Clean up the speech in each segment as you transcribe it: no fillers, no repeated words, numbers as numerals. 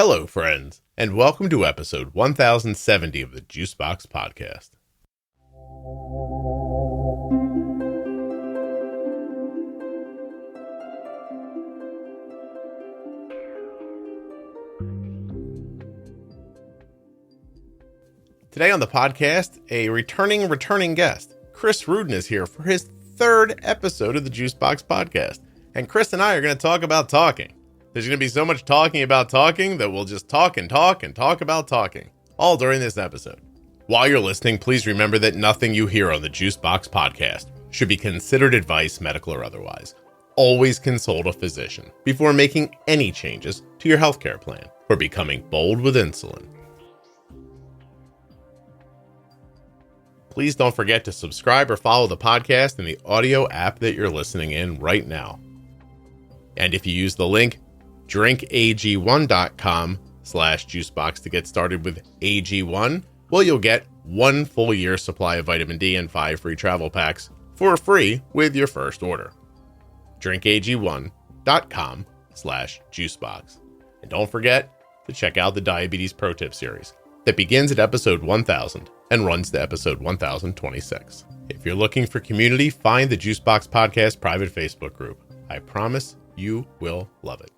Hello, friends, and welcome to episode 1070 of the Juicebox Podcast. Today on the podcast, a returning guest. Chris Ruden is here for his third episode of the Juicebox Podcast. And Chris and I are going to talk about talking. There's going to be so much talking about talking that we'll just talk about talking, all during this episode. While you're listening, please remember that nothing you hear on the Juicebox Podcast should be considered advice, medical or otherwise. Always consult a physician before making any changes to your healthcare plan or becoming bold with insulin. Please don't forget to subscribe or follow the podcast in the audio app that you're listening in right now. And if you use the link drinkag1.com/juicebox to get started with AG1, well, you'll get 1 full year supply of vitamin D and 5 free travel packs for free with your first order. drinkag1.com/juicebox. And don't forget to check out the Diabetes Pro Tip series that begins at episode 1000 and runs to episode 1026. If you're looking for community, find the Juicebox Podcast private Facebook group. I promise you will love it.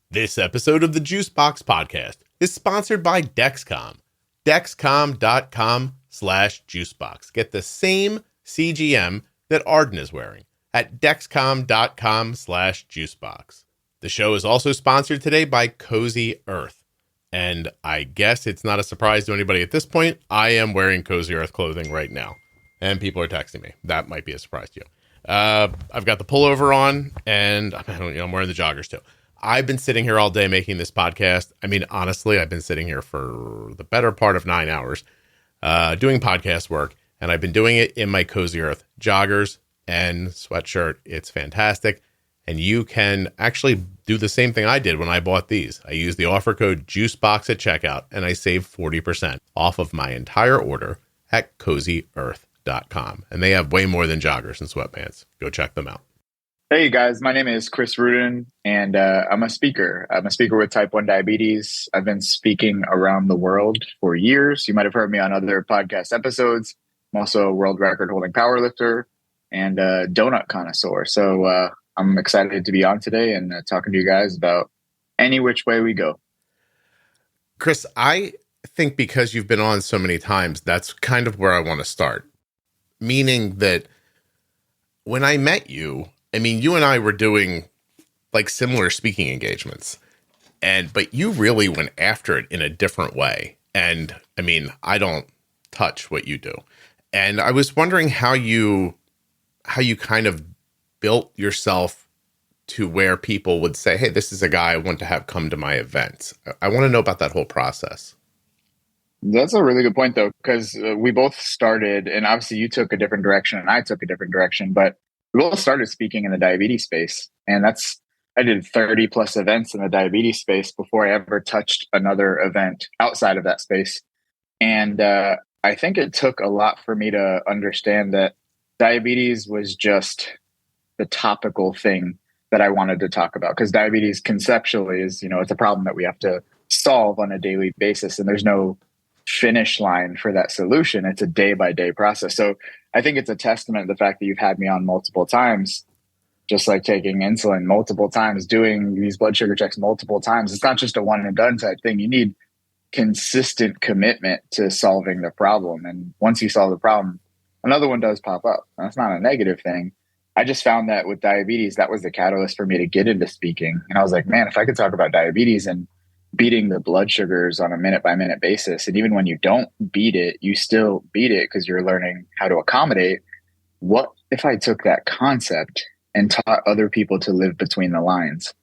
This episode of the Juicebox Podcast is sponsored by Dexcom. Dexcom.com/juicebox. Get the same CGM that Arden is wearing at Dexcom.com/juicebox. The show is also sponsored today by Cozy Earth. And I guess it's not a surprise to anybody at this point. I am wearing Cozy Earth clothing right now. And people are texting me. That might be a surprise to you. I've got the pullover on, and I'm wearing the joggers too. I've been sitting here all day making this podcast. I mean, honestly, I've been sitting here for the better part of 9 hours doing podcast work. And I've been doing it in my Cozy Earth joggers and sweatshirt. It's fantastic. And you can actually do the same thing I did when I bought these. I used the offer code JUICEBOX at checkout, and I saved 40% off of my entire order at CozyEarth.com. And they have way more than joggers and sweatpants. Go check them out. Hey guys, my name is Chris Ruden, and I'm a speaker. I'm a speaker with type 1 diabetes. I've been speaking around the world for years. You might have heard me on other podcast episodes. I'm also a world record holding powerlifter and a donut connoisseur. So I'm excited to be on today and talking to you guys about any which way we go. Chris, I think because you've been on so many times, that's kind of where I want to start. Meaning that when I met you, I mean, you and I were doing like similar speaking engagements, but you really went after it in a different way. And I mean, I don't touch what you do. And I was wondering how you kind of built yourself to where people would say, hey, this is a guy I want to have come to my events. I want to know about that whole process. That's a really good point, though, because we both started, and obviously you took a different direction and I took a different direction, but we both started speaking in the diabetes space. And I did 30 plus events in the diabetes space before I ever touched another event outside of that space. And I think it took a lot for me to understand that diabetes was just the topical thing that I wanted to talk about, because diabetes conceptually is, it's a problem that we have to solve on a daily basis. And there's no finish line for that solution. It's a day by day process. So I think it's a testament to the fact that you've had me on multiple times, just like taking insulin multiple times, doing these blood sugar checks multiple times. It's not just a one and done type thing. You need consistent commitment to solving the problem. And once you solve the problem, another one does pop up. That's not a negative thing. I just found that with diabetes, that was the catalyst for me to get into speaking. And I was like, man, if I could talk about diabetes and beating the blood sugars on a minute by minute basis, and even when you don't beat it, you still beat it because you're learning how to accommodate. What if I took that concept and taught other people to live between the lines?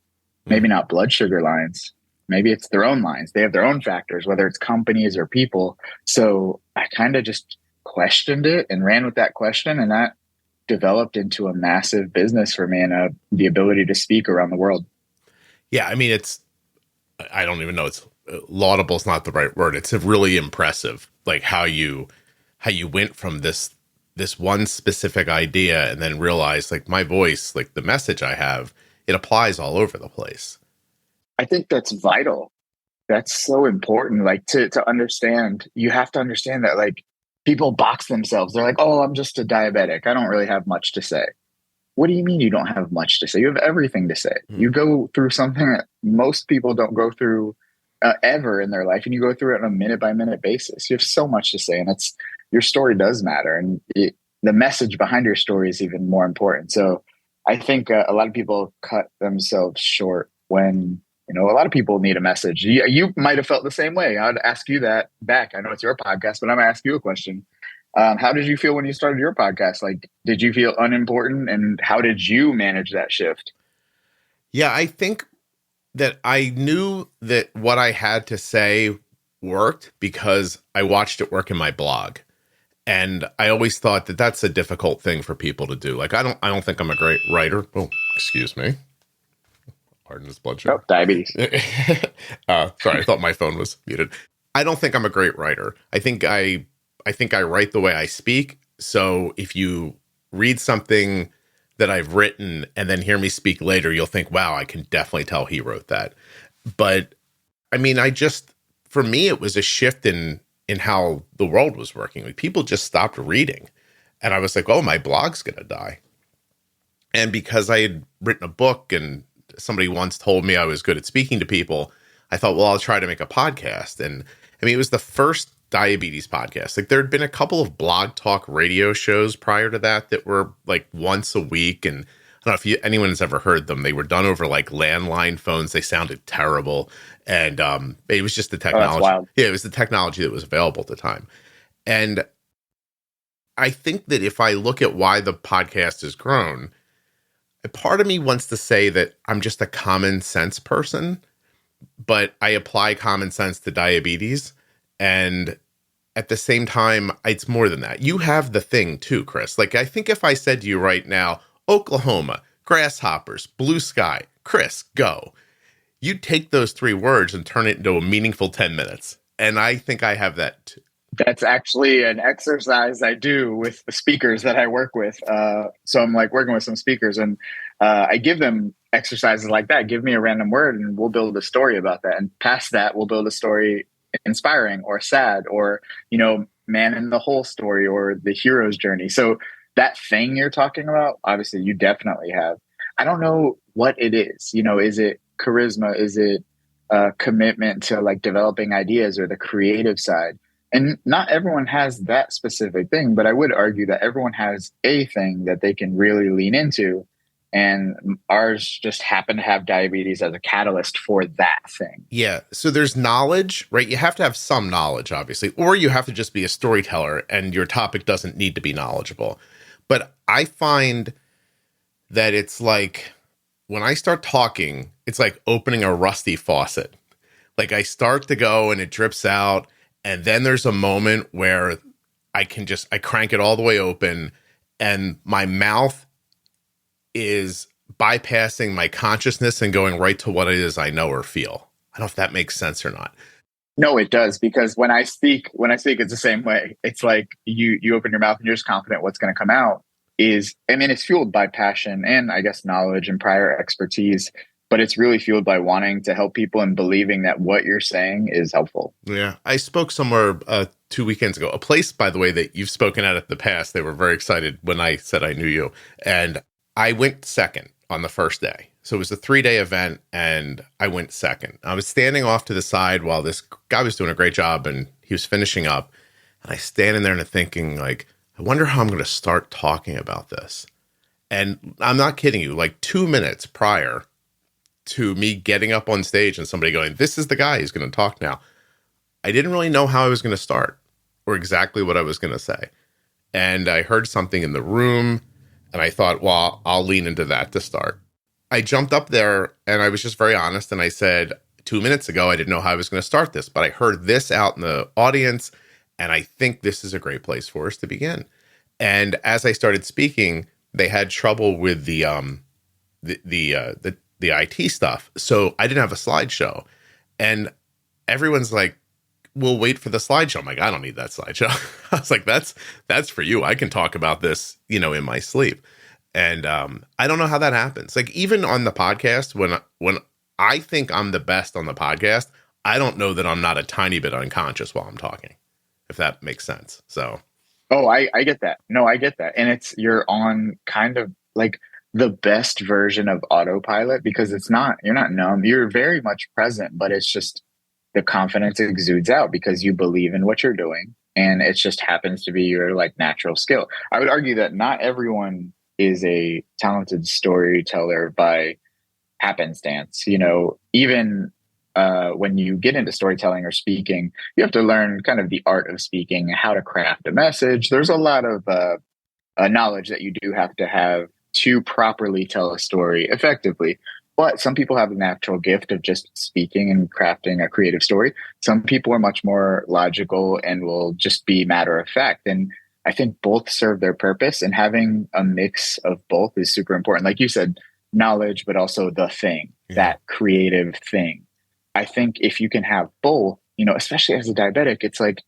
Maybe not blood sugar lines. Maybe it's their own lines. They have their own factors, whether it's companies or people. So I kind of just questioned it and ran with that question, and that developed into a massive business for me and the ability to speak around the world. Yeah, I mean, I don't even know, it's laudable is not the right word. It's really impressive, like how you went from this one specific idea and then realized, like, my voice, like the message I have it applies all over the place. I think that's vital. That's so important. Like to understand, you have to understand that like people box themselves. They're like, oh, I'm just a diabetic. I don't really have much to say. What do you mean you don't have much to say? You have everything to say. You go through something that most people don't go through ever in their life, and you go through it on a minute by minute basis. You have so much to say, and it's your story does matter, and the message behind your story is even more important. So I think a lot of people cut themselves short when, a lot of people need a message. You might have felt the same way. I'd ask you that back. I know it's your podcast, but I'm going to ask you a question. How did you feel when you started your podcast? Like, did you feel unimportant, and how did you manage that shift? Yeah, I think that I knew that what I had to say worked because I watched it work in my blog. And I always thought that that's a difficult thing for people to do. Like, I don't think I'm a great writer. Oh, excuse me. Arden's blood sugar. Oh, diabetes. Sorry, I thought my phone was muted. I don't think I'm a great writer. I think I write the way I speak. So if you read something that I've written and then hear me speak later, you'll think, wow, I can definitely tell he wrote that. But I mean, for me, it was a shift in how the world was working. Like, people just stopped reading. And I was like, oh, my blog's going to die. And because I had written a book and somebody once told me I was good at speaking to people, I thought, well, I'll try to make a podcast. And I mean, it was the first diabetes podcast. Like, there had been a couple of blog talk radio shows prior to that were like once a week. And I don't know if anyone has ever heard them. They were done over like landline phones. They sounded terrible. And it was just the technology. Oh, that's wild. Yeah, it was the technology that was available at the time. And I think that if I look at why the podcast has grown, a part of me wants to say that I'm just a common sense person, but I apply common sense to diabetes. And at the same time, it's more than that. You have the thing too, Chris. Like, I think if I said to you right now, Oklahoma, grasshoppers, blue sky, Chris, go, you'd take those 3 words and turn it into a meaningful 10 minutes. And I think I have that too. That's actually an exercise I do with the speakers that I work with. So I'm like working with some speakers, and I give them exercises like that. Give me a random word and we'll build a story about that. And past that, we'll build a story inspiring or sad or, man in the hole story or the hero's journey. So that thing you're talking about, obviously you definitely have. I don't know what it is. Is it charisma? Is it commitment to like developing ideas or the creative side? And not everyone has that specific thing, but I would argue that everyone has a thing that they can really lean into. And ours just happen to have diabetes as a catalyst for that thing. Yeah. So there's knowledge, right? You have to have some knowledge, obviously, or you have to just be a storyteller and your topic doesn't need to be knowledgeable. But I find that it's like when I start talking, it's like opening a rusty faucet. Like, I start to go and it drips out. And then there's a moment where I crank it all the way open and my mouth is bypassing my consciousness and going right to what it is I know or feel. I don't know if that makes sense or not. No, it does, because when I speak, it's the same way. It's like you open your mouth and you're just confident what's going to come out it's fueled by passion and I guess knowledge and prior expertise. But it's really fueled by wanting to help people and believing that what you're saying is helpful. Yeah. I spoke somewhere 2 weekends ago, a place, by the way, that you've spoken at in the past. They were very excited when I said I knew you. And I went second on the first day. So it was a 3-day event and I went second. I was standing off to the side while this guy was doing a great job and he was finishing up. And I standing there and thinking, like, I wonder how I'm going to start talking about this. And I'm not kidding you, like 2 minutes prior to me getting up on stage and somebody going, this is the guy who's going to talk now, I didn't really know how I was going to start or exactly what I was going to say. And I heard something in the room and I thought, well, I'll lean into that to start. I jumped up there and I was just very honest. And I said, 2 minutes ago, I didn't know how I was going to start this, but I heard this out in the audience. And I think this is a great place for us to begin. And as I started speaking, they had trouble with the IT stuff. So I didn't have a slideshow. And everyone's like, we'll wait for the slideshow. I'm like, I don't need that slideshow. I was like, that's for you. I can talk about this, in my sleep. And I don't know how that happens. Like even on the podcast, when I think I'm the best on the podcast, I don't know that I'm not a tiny bit unconscious while I'm talking, if that makes sense. So. Oh, I get that. No, I get that. And you're on kind of like the best version of autopilot because you're not numb. You're very much present, but it's just the confidence exudes out because you believe in what you're doing. And it just happens to be your like natural skill. I would argue that not everyone is a talented storyteller by happenstance. Even when you get into storytelling or speaking, you have to learn kind of the art of speaking, how to craft a message. There's a lot of knowledge that you do have to have to properly tell a story effectively. But some people have the natural gift of just speaking and crafting a creative story. Some people are much more logical and will just be matter of fact. And I think both serve their purpose, and having a mix of both is super important. Like you said, knowledge, but also the thing, that creative thing. I think if you can have both, especially as a diabetic, it's like,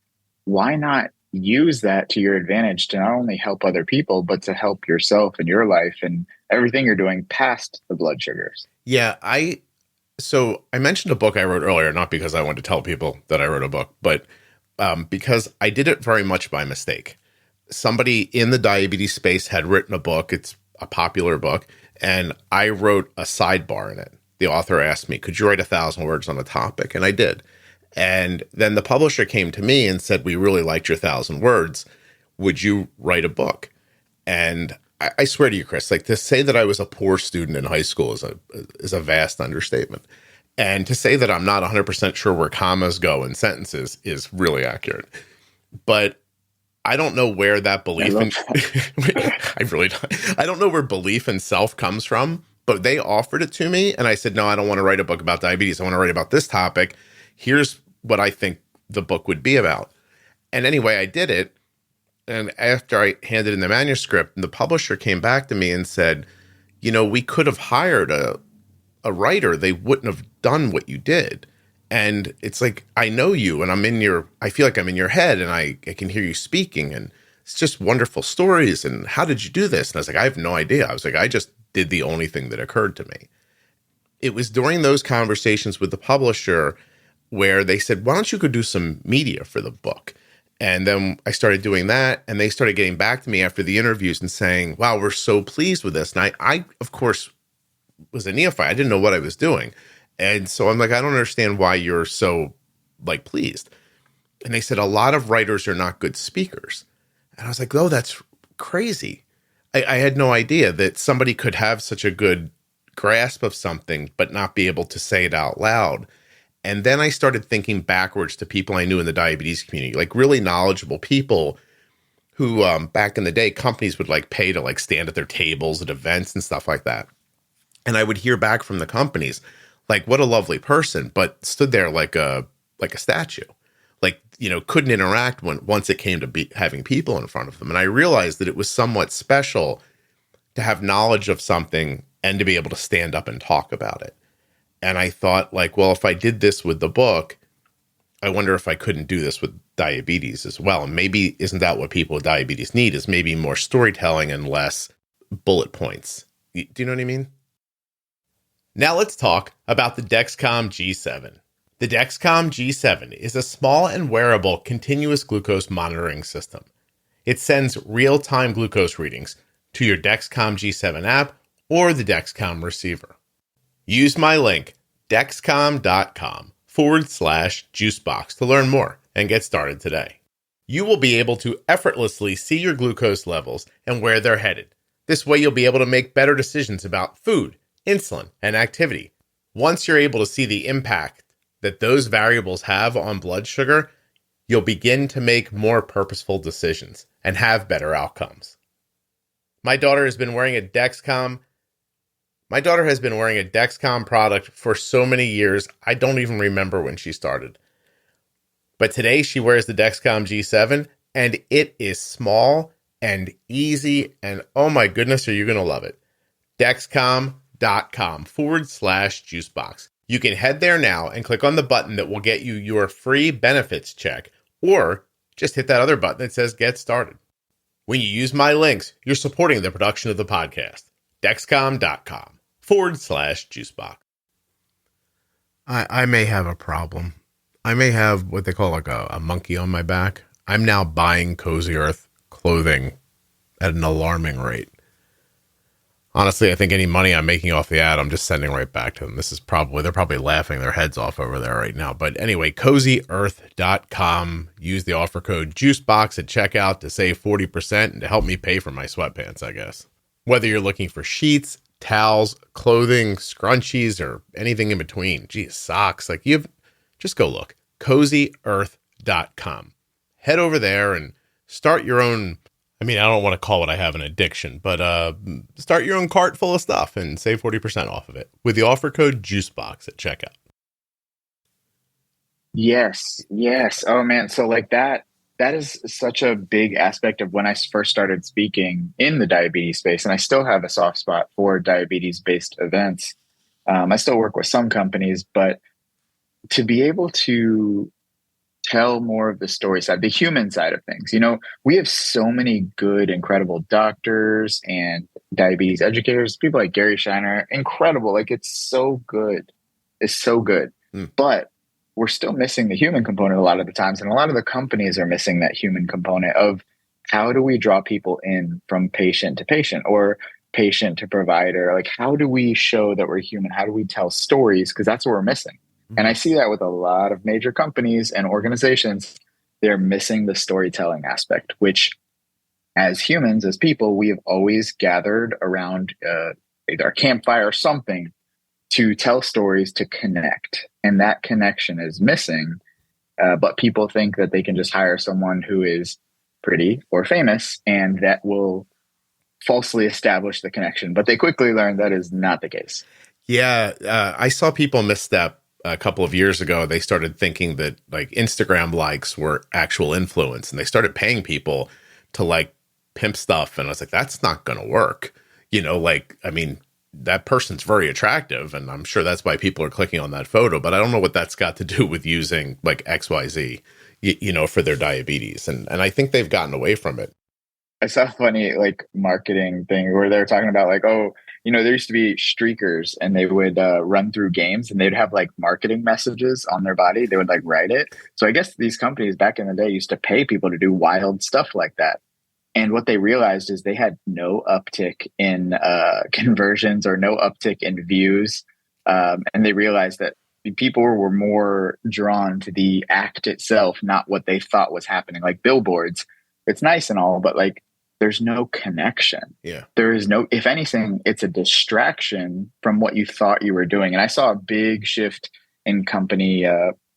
why not use that to your advantage to not only help other people, but to help yourself and your life and everything you're doing past the blood sugars? Yeah, so I mentioned a book I wrote earlier, not because I wanted to tell people that I wrote a book, but because I did it very much by mistake. Somebody in the diabetes space had written a book. It's a popular book, and I wrote a sidebar in it. The author asked me, could you write 1,000 words on a topic? And I did. And then the publisher came to me and said, we really liked your 1,000 words. Would you write a book? And I swear to you, Chris, like to say that I was a poor student in high school is a vast understatement. And to say that I'm not 100% sure where commas go in sentences is really accurate. But I don't know where that belief I don't know where belief in self comes from. But they offered it to me, and I said, no, I don't want to write a book about diabetes. I want to write about this topic. Here's what I think the book would be about. And anyway, I did it. And after I handed in the manuscript, the publisher came back to me and said, we could have hired a writer. They wouldn't have done what you did. And it's like, I know you, and I feel like I'm in your head, and I can hear you speaking, and it's just wonderful stories. And how did you do this? And I was like, I have no idea. I was like, I just did the only thing that occurred to me. It was during those conversations with the publisher where they said, why don't you go do some media for the book? And then I started doing that, and they started getting back to me after the interviews and saying, wow, we're so pleased with this. And I of course, was a neophyte. I didn't know what I was doing. And so I'm like, I don't understand why you're so pleased. And they said, a lot of writers are not good speakers. And I was like, oh, that's crazy. I had no idea that somebody could have such a good grasp of something, but not be able to say it out loud. And then I started thinking backwards to people I knew in the diabetes community, like really knowledgeable people who back in the day, companies would pay to stand at their tables at events and stuff like that. And I would hear back from the companies, what a lovely person, but stood there like a statue. Couldn't interact once it came to having people in front of them. And I realized that it was somewhat special to have knowledge of something and to be able to stand up and talk about it. And I thought well, if I did this with the book, I wonder if I couldn't do this with diabetes as well. And maybe isn't that what people with diabetes need, is maybe more storytelling and less bullet points. Do you know what I mean? Now let's talk about the Dexcom G7. The Dexcom G7 is a small and wearable continuous glucose monitoring system. It sends real-time glucose readings to your Dexcom G7 app or the Dexcom receiver. Use my link, dexcom.com/juicebox to learn more and get started today. You will be able to effortlessly see your glucose levels and where they're headed. This way you'll be able to make better decisions about food, insulin, and activity. Once you're able to see the impact that those variables have on blood sugar, you'll begin to make more purposeful decisions and have better outcomes. My daughter has been wearing a Dexcom product for so many years, I don't even remember when she started. But today she wears the Dexcom G7, and it is small and easy, and oh my goodness, are you going to love it. Dexcom.com/juicebox. You can head there now and click on the button that will get you your free benefits check, or just hit that other button that says get started. When you use my links, you're supporting the production of the podcast. Dexcom.com/Juicebox. I may have a problem. I may have what they call like a monkey on my back. I'm now buying Cozy Earth clothing at an alarming rate. Honestly, I think any money I'm making off the ad, I'm just sending right back to them. They're probably laughing their heads off over there right now. But anyway, CozyEarth.com. Use the offer code JUICEBOX at checkout to save 40% and to help me pay for my sweatpants, I guess. Whether you're looking for sheets, towels, clothing, scrunchies, or anything in between. Geez, socks. Just go look. CozyEarth.com. Head over there and start your own. I don't want to call what I have an addiction, but start your own cart full of stuff and save 40% off of it with the offer code JUICEBOX at checkout. Yes. Oh man. So that is such a big aspect of when I first started speaking in the diabetes space. And I still have a soft spot for diabetes-based events. I still work with some companies, but to be able to tell more of the story side, the human side of things. We have so many good, incredible doctors and diabetes educators, people like Gary Shiner, incredible. It's so good. It's so good. But we're still missing the human component a lot of the times. And a lot of the companies are missing that human component of how do we draw people in from patient to patient or patient to provider? How do we show that we're human? How do we tell stories? Because that's what we're missing. And I see that with a lot of major companies and organizations. They're missing the storytelling aspect, which as humans, as people, we have always gathered around either a campfire or something to tell stories, to connect. And that connection is missing. But people think that they can just hire someone who is pretty or famous and that will falsely establish the connection. But they quickly learn that is not the case. Yeah, I saw people misstep a couple of years ago. They started thinking that Instagram likes were actual influence, and they started paying people to pimp stuff. And I was like, that's not going to work. That person's very attractive, and I'm sure that's why people are clicking on that photo, but I don't know what that's got to do with using XYZ, for their diabetes. And I think they've gotten away from it. I saw a funny marketing thing where they're talking about there used to be streakers and they would run through games and they'd have marketing messages on their body. They would write it. So I guess these companies back in the day used to pay people to do wild stuff like that. And what they realized is they had no uptick in conversions or no uptick in views. And they realized that people were more drawn to the act itself, not what they thought was happening. Billboards, it's nice and all, but there's no connection. Yeah. There is no, if anything, it's a distraction from what you thought you were doing. And I saw a big shift in company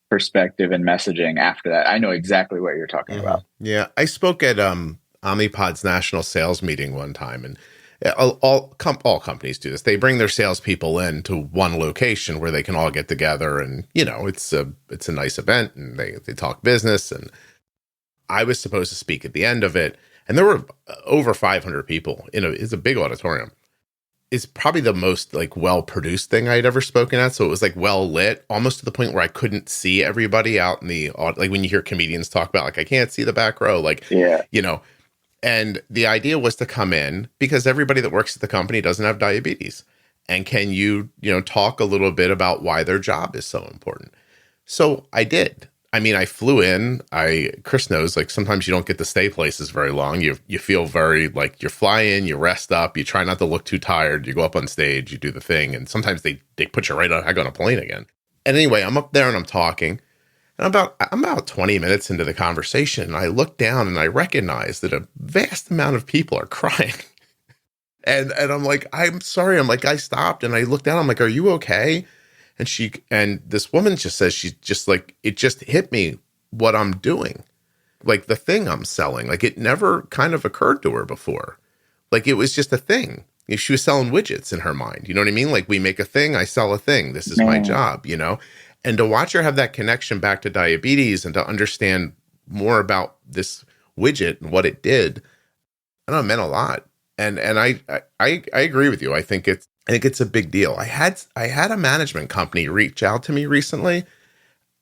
perspective and messaging after that. I know exactly what you're talking about. Yeah. I spoke at Omnipod's national sales meeting one time, and all companies do this. They bring their salespeople in to one location where they can all get together, and it's a nice event, and they talk business. And I was supposed to speak at the end of it, and there were over 500 people. It's a big auditorium. It's probably the most well-produced thing I'd ever spoken at. So it was well lit, almost to the point where I couldn't see everybody out in the, when you hear comedians talk about I can't see the back row, and the idea was to come in because everybody that works at the company doesn't have diabetes. And can you, talk a little bit about why their job is so important? So I did. I flew in. Chris knows, sometimes you don't get to stay places very long. You feel very you fly in, you rest up, you try not to look too tired. You go up on stage, you do the thing. And sometimes they put you right on, I go on a plane again. And anyway, I'm up there and I'm talking. And I'm about 20 minutes into the conversation. And I look down and I recognize that a vast amount of people are crying. and I'm like, I'm sorry. I'm like, I stopped and I looked down. I'm like, are you okay? And this woman just says, she's just it just hit me what I'm doing. The thing I'm selling, it never kind of occurred to her before. It was just a thing. She was selling widgets in her mind. You know what I mean? We make a thing, I sell a thing. This is my job, And to watch her have that connection back to diabetes and to understand more about this widget and what it did, I know it meant a lot. And I agree with you. I think it's a big deal. I had a management company reach out to me recently,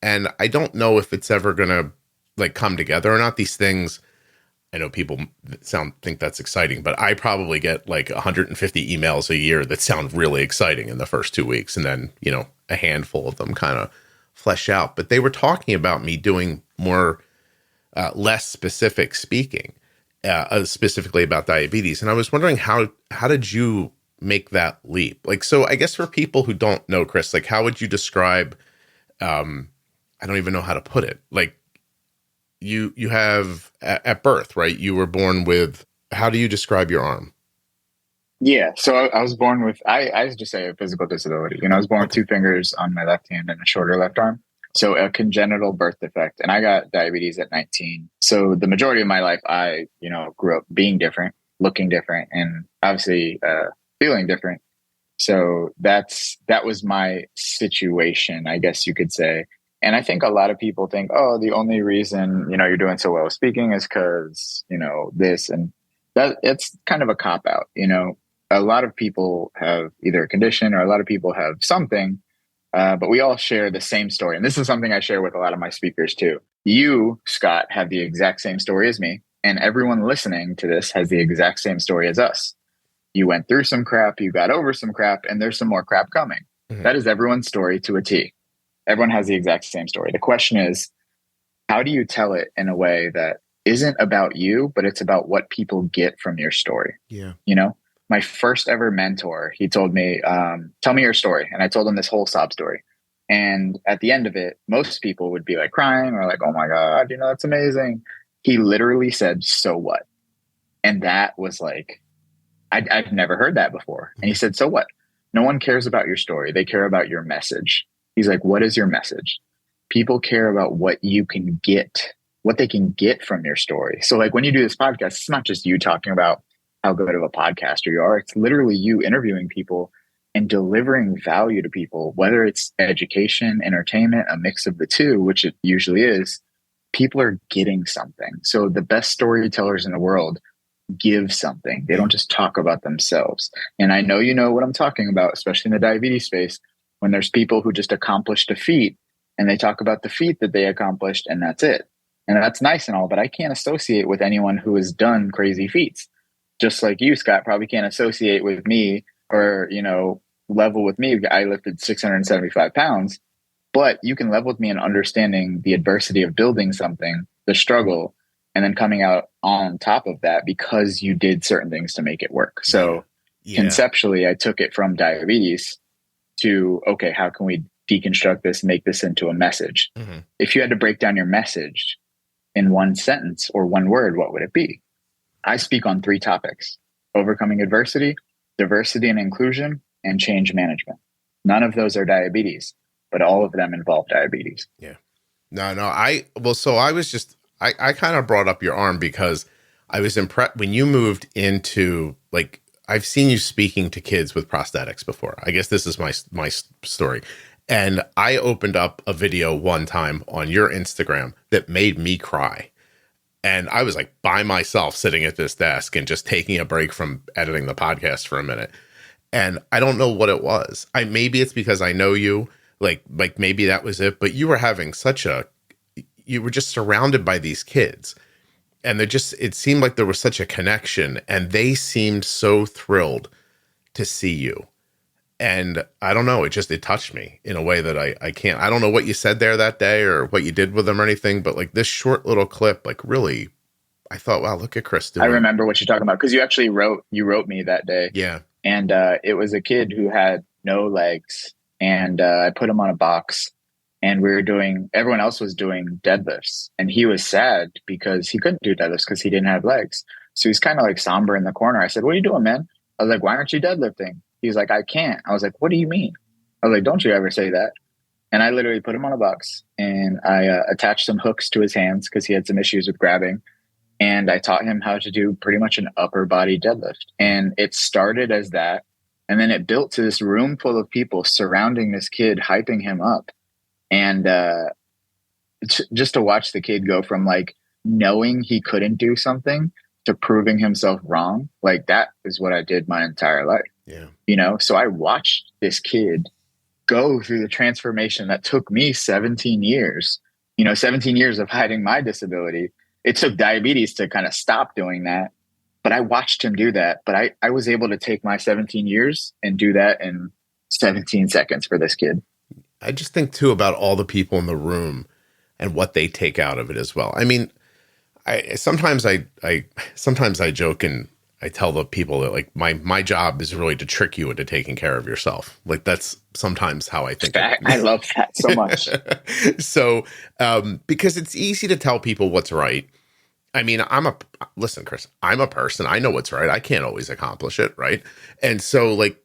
and I don't know if it's ever going to come together or not. These things, I know people think that's exciting, but I probably get like 150 emails a year that sound really exciting in the first 2 weeks. And then, a handful of them kind of flesh out. But they were talking about me doing more, less specific speaking, specifically about diabetes. And I was wondering how did you make that leap? Like, so I guess for people who don't know, Chris, like, how would you describe, I don't even know how to put it. Like, you have at birth, right? You were born with, how do you describe your arm? Yeah. So I was born with, I just say a physical disability. I was born with 2 fingers on my left hand and a shorter left arm. So a congenital birth defect. And I got diabetes at 19. So the majority of my life, I, grew up being different, looking different, and obviously feeling different. So that was my situation, I guess you could say. And I think a lot of people think, oh, the only reason, you're doing so well speaking is because, this and that. It's kind of a cop out. A lot of people have either a condition or a lot of people have something, but we all share the same story. And this is something I share with a lot of my speakers too. You, Scott, have the exact same story as me. And everyone listening to this has the exact same story as us. You went through some crap, you got over some crap, and there's some more crap coming. Mm-hmm. That is everyone's story to a T. Everyone has the exact same story. The question is, how do you tell it in a way that isn't about you, but it's about what people get from your story? Yeah. My first ever mentor, he told me, tell me your story. And I told him this whole sob story. And at the end of it, most people would be like crying or like, oh my God, that's amazing. He literally said, so what? And that was like, I've never heard that before. And he said, so what? No one cares about your story. They care about your message. He's like, what is your message? People care about what you can get, what they can get from your story. So like when you do this podcast, it's not just you talking about how good of a podcaster you are. It's literally you interviewing people and delivering value to people, whether it's education, entertainment, a mix of the two, which it usually is. People are getting something. So the best storytellers in the world give something. They don't just talk about themselves. And I know you know what I'm talking about, especially in the diabetes space, when there's people who just accomplished a feat and they talk about the feat that they accomplished and that's it. And that's nice and all, but I can't associate with anyone who has done crazy feats. Just like you, Scott, probably can't associate with me or, level with me. I lifted 675 pounds, but you can level with me in understanding the adversity of building something, the struggle, and then coming out on top of that because you did certain things to make it work. So conceptually, I took it from diabetes to, okay, how can we deconstruct this, make this into a message? Mm-hmm. If you had to break down your message in one sentence or one word, what would it be? I speak on 3 topics: overcoming adversity, diversity and inclusion, and change management. None of those are diabetes, but all of them involve diabetes. Yeah. No. I kind of brought up your arm because I was impressed when you moved into, like, I've seen you speaking to kids with prosthetics before. I guess this is my story. And I opened up a video one time on your Instagram that made me cry. And I was like by myself sitting at this desk and just taking a break from editing the podcast for a minute. And I don't know what it was. Maybe it's because I know you, like maybe that was it, but you were having you were just surrounded by these kids. And it seemed like there was such a connection and they seemed so thrilled to see you. And I don't know, it touched me in a way that I can't, I don't know what you said there that day or what you did with them or anything, but like this short little clip, like really, I thought, wow, look at Chris doing. I remember what you're talking about because you actually wrote me that day. Yeah. And it was a kid who had no legs and I put him on a box and everyone else was doing deadlifts and he was sad because he couldn't do deadlifts because he didn't have legs. So he's kind of like somber in the corner. I said, what are you doing, man? I was like, why aren't you deadlifting? He's like, I can't. I was like, what do you mean? I was like, don't you ever say that. And I literally put him on a box and I attached some hooks to his hands because he had some issues with grabbing. And I taught him how to do pretty much an upper body deadlift. And it started as that. And then it built to this room full of people surrounding this kid, hyping him up. And just to watch the kid go from like knowing he couldn't do something to proving himself wrong, like that is what I did my entire life. Yeah. So I watched this kid go through the transformation that took me 17 years, 17 years of hiding my disability. it took diabetes to kind of stop doing that. But I watched him do that. But I was able to take my 17 years and do that in 17 seconds for this kid. I just think too about all the people in the room and what they take out of it as well. I mean, sometimes I joke and I tell the people that like my job is really to trick you into taking care of yourself. Like that's sometimes how I think. I love that so much. So, because it's easy to tell people what's right. I mean, listen, Chris, I'm a person. I know what's right. I can't always accomplish it. Right. And so like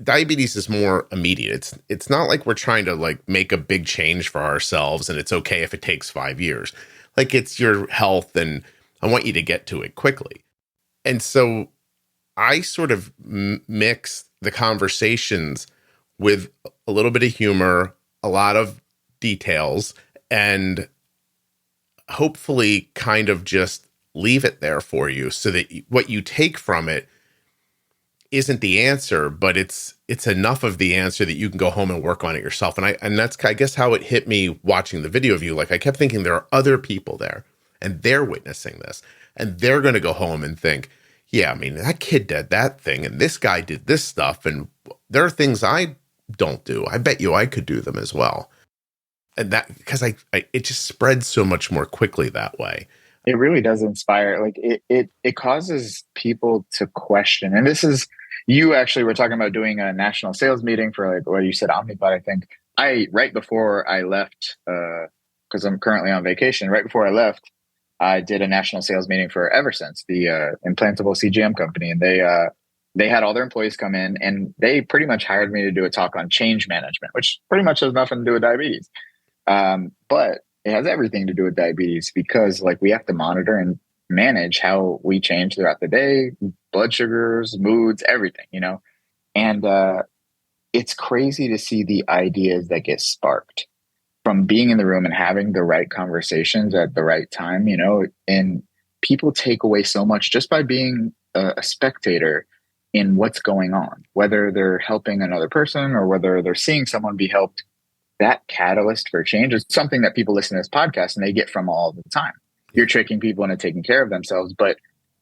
diabetes is more immediate. It's not like we're trying to like make a big change for ourselves and it's okay if it takes 5 years. Like it's your health and I want you to get to it quickly. And so I sort of mix the conversations with a little bit of humor, a lot of details, and hopefully kind of just leave it there for you so that what you take from it isn't the answer, but it's enough of the answer that you can go home and work on it yourself. And that's, I guess, how it hit me watching the video of you. Like I kept thinking there are other people there and they're witnessing this and they're going to go home and think, yeah, I mean, that kid did that thing and this guy did this stuff. And there are things I don't do. I bet you I could do them as well. And that, because it just spreads so much more quickly that way. It really does inspire. Like it causes people to question. And this is, you actually were talking about doing a national sales meeting for like what you said, Omnipod, I think. Right before I left, because I'm currently on vacation, right before I left, I did a national sales meeting for Eversense, the implantable CGM company. And they had all their employees come in and they pretty much hired me to do a talk on change management, which pretty much has nothing to do with diabetes. But it has everything to do with diabetes because like we have to monitor and manage how we change throughout the day, blood sugars, moods, everything, you know? And it's crazy to see the ideas that get sparked from being in the room and having the right conversations at the right time, you know, and people take away so much just by being a spectator in what's going on, whether they're helping another person or whether they're seeing someone be helped. That catalyst for change is something that people listen to this podcast and they get from all the time. You're tricking people into taking care of themselves, but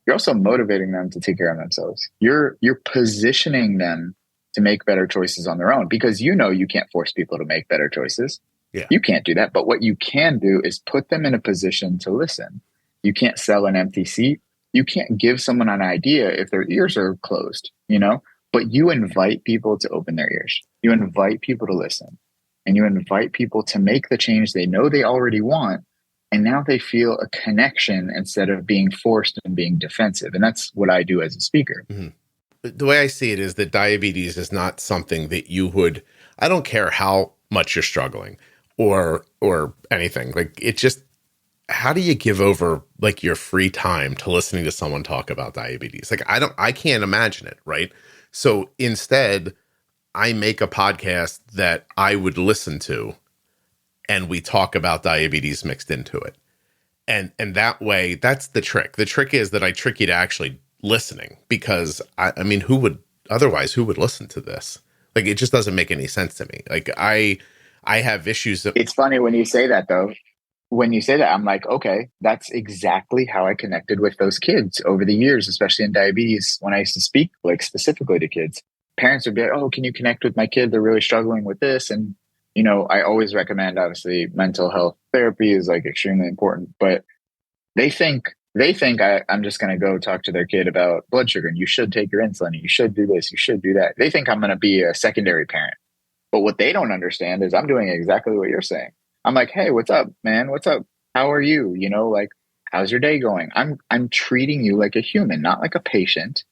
you're also motivating them to take care of themselves. You're positioning them to make better choices on their own because you know you can't force people to make better choices. Yeah. You can't do that. But what you can do is put them in a position to listen. You can't sell an empty seat. You can't give someone an idea if their ears are closed, you know, but you invite people to open their ears. You invite people to listen. And you invite people to make the change they know they already want. And now they feel a connection instead of being forced and being defensive. And that's what I do as a speaker. Mm-hmm. The way I see it is that diabetes is not something that you would, I don't care how much you're struggling or anything. Like it just, how do you give over like your free time to listening to someone talk about diabetes? Like I can't imagine it. Right. So instead, I make a podcast that I would listen to and we talk about diabetes mixed into it. And that way, that's the trick. The trick is that I trick you to actually listening because I mean, who would listen to this? Like, it just doesn't make any sense to me. Like I have issues. It's funny when you say that though. When you say that, I'm like, okay, that's exactly how I connected with those kids over the years, especially in diabetes. When I used to speak like specifically to kids, parents would be like, oh, can you connect with my kid? They're really struggling with this. And, you know, I always recommend, obviously, mental health therapy is like extremely important, but they think I'm just going to go talk to their kid about blood sugar and you should take your insulin. And you should do this. You should do that. They think I'm going to be a secondary parent. But what they don't understand is I'm doing exactly what you're saying. I'm like, hey, what's up, man? What's up? How are you? You know, like, how's your day going? I'm treating you like a human, not like a patient.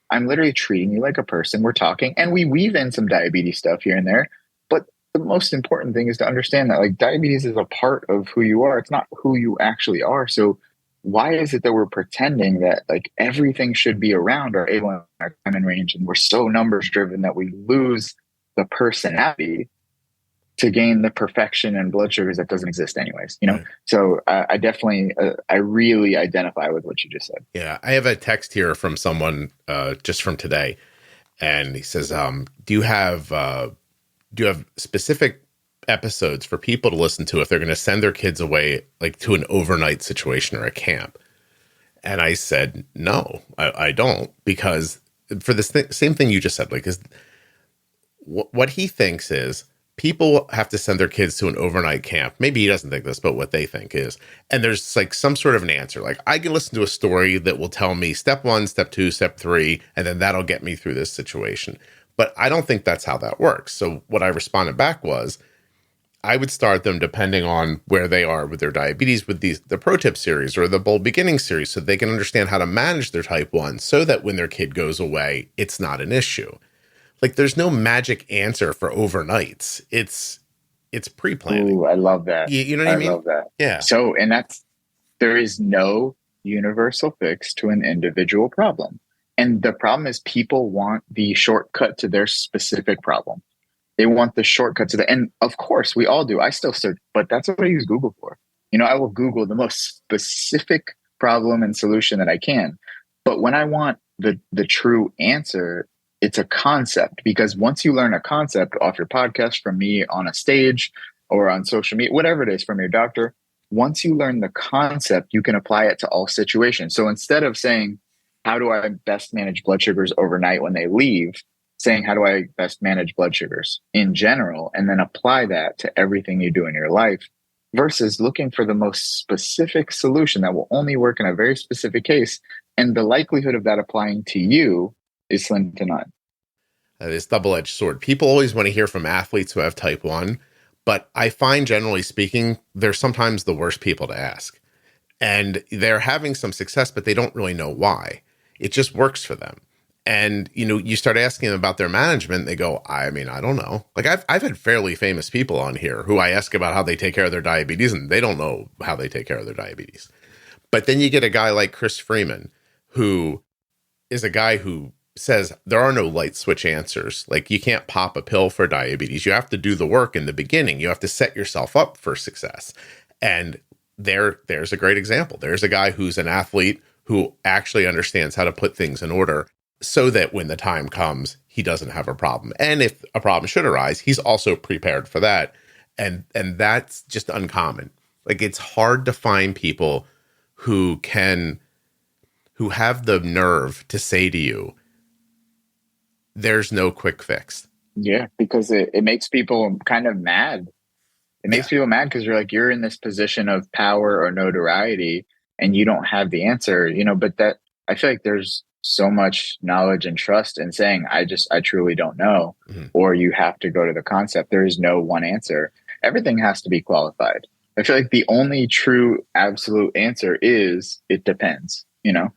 I'm literally treating you like a person. We're talking and we weave in some diabetes stuff here and there. But the most important thing is to understand that like diabetes is a part of who you are. It's not who you actually are. So why is it that we're pretending that like everything should be around our A1, our time in range, and we're so numbers driven that we lose the personality to gain the perfection and blood sugars that doesn't exist anyways, you know? Right. So I definitely, I really identify with what you just said. Yeah. I have a text here from someone just from today. And he says, do you have specific episodes for people to listen to if they're going to send their kids away, like to an overnight situation or a camp? And I said, no, I don't, because for the same thing you just said, like, is what he thinks is people have to send their kids to an overnight camp. Maybe he doesn't think this, but what they think is, and there's like some sort of an answer. Like, I can listen to a story that will tell me step 1, step 2, step 3, and then that'll get me through this situation. But I don't think that's how that works. So what I responded back was, I would start them depending on where they are with their diabetes, with the Pro Tip series or the Bold Beginning series, so they can understand how to manage their type 1 so that when their kid goes away, it's not an issue. Like, there's no magic answer for overnights. It's pre-planning. Ooh, I love that. You know what I mean? I love that. Yeah. So, and there is no universal fix to an individual problem. And the problem is people want the shortcut to their specific problem. They want the shortcut to and of course we all do. I still search, but that's what I use Google for. I will Google the most specific problem and solution that I can. But when I want the true answer, it's a concept, because once you learn a concept off your podcast, from me on a stage or on social media, whatever it is, from your doctor, once you learn the concept, you can apply it to all situations. So instead of saying, how do I best manage blood sugars overnight when they leave, saying, how do I best manage blood sugars in general, and then apply that to everything you do in your life, versus looking for the most specific solution that will only work in a very specific case. And the likelihood of that applying to you is slim to none. This double-edged sword. People always want to hear from athletes who have type 1, but I find, generally speaking, they're sometimes the worst people to ask. And they're having some success, but they don't really know why. It just works for them. And, you start asking them about their management, they go, I don't know. Like, I've had fairly famous people on here who I ask about how they take care of their diabetes, and they don't know how they take care of their diabetes. But then you get a guy like Chris Freeman, who is a guy who says there are no light switch answers. Like, you can't pop a pill for diabetes. You have to do the work in the beginning. You have to set yourself up for success. And there's a great example. There's a guy who's an athlete who actually understands how to put things in order so that when the time comes, he doesn't have a problem. And if a problem should arise, he's also prepared for that. And that's just uncommon. Like, it's hard to find people who have the nerve to say to you, there's no quick fix. Yeah, because it makes people kind of mad. It makes people mad because you're in this position of power or notoriety and you don't have the answer, but that, I feel like there's so much knowledge and trust in saying, I truly don't know, or you have to go to the concept. There is no one answer. Everything has to be qualified. I feel like the only true absolute answer is it depends, I don't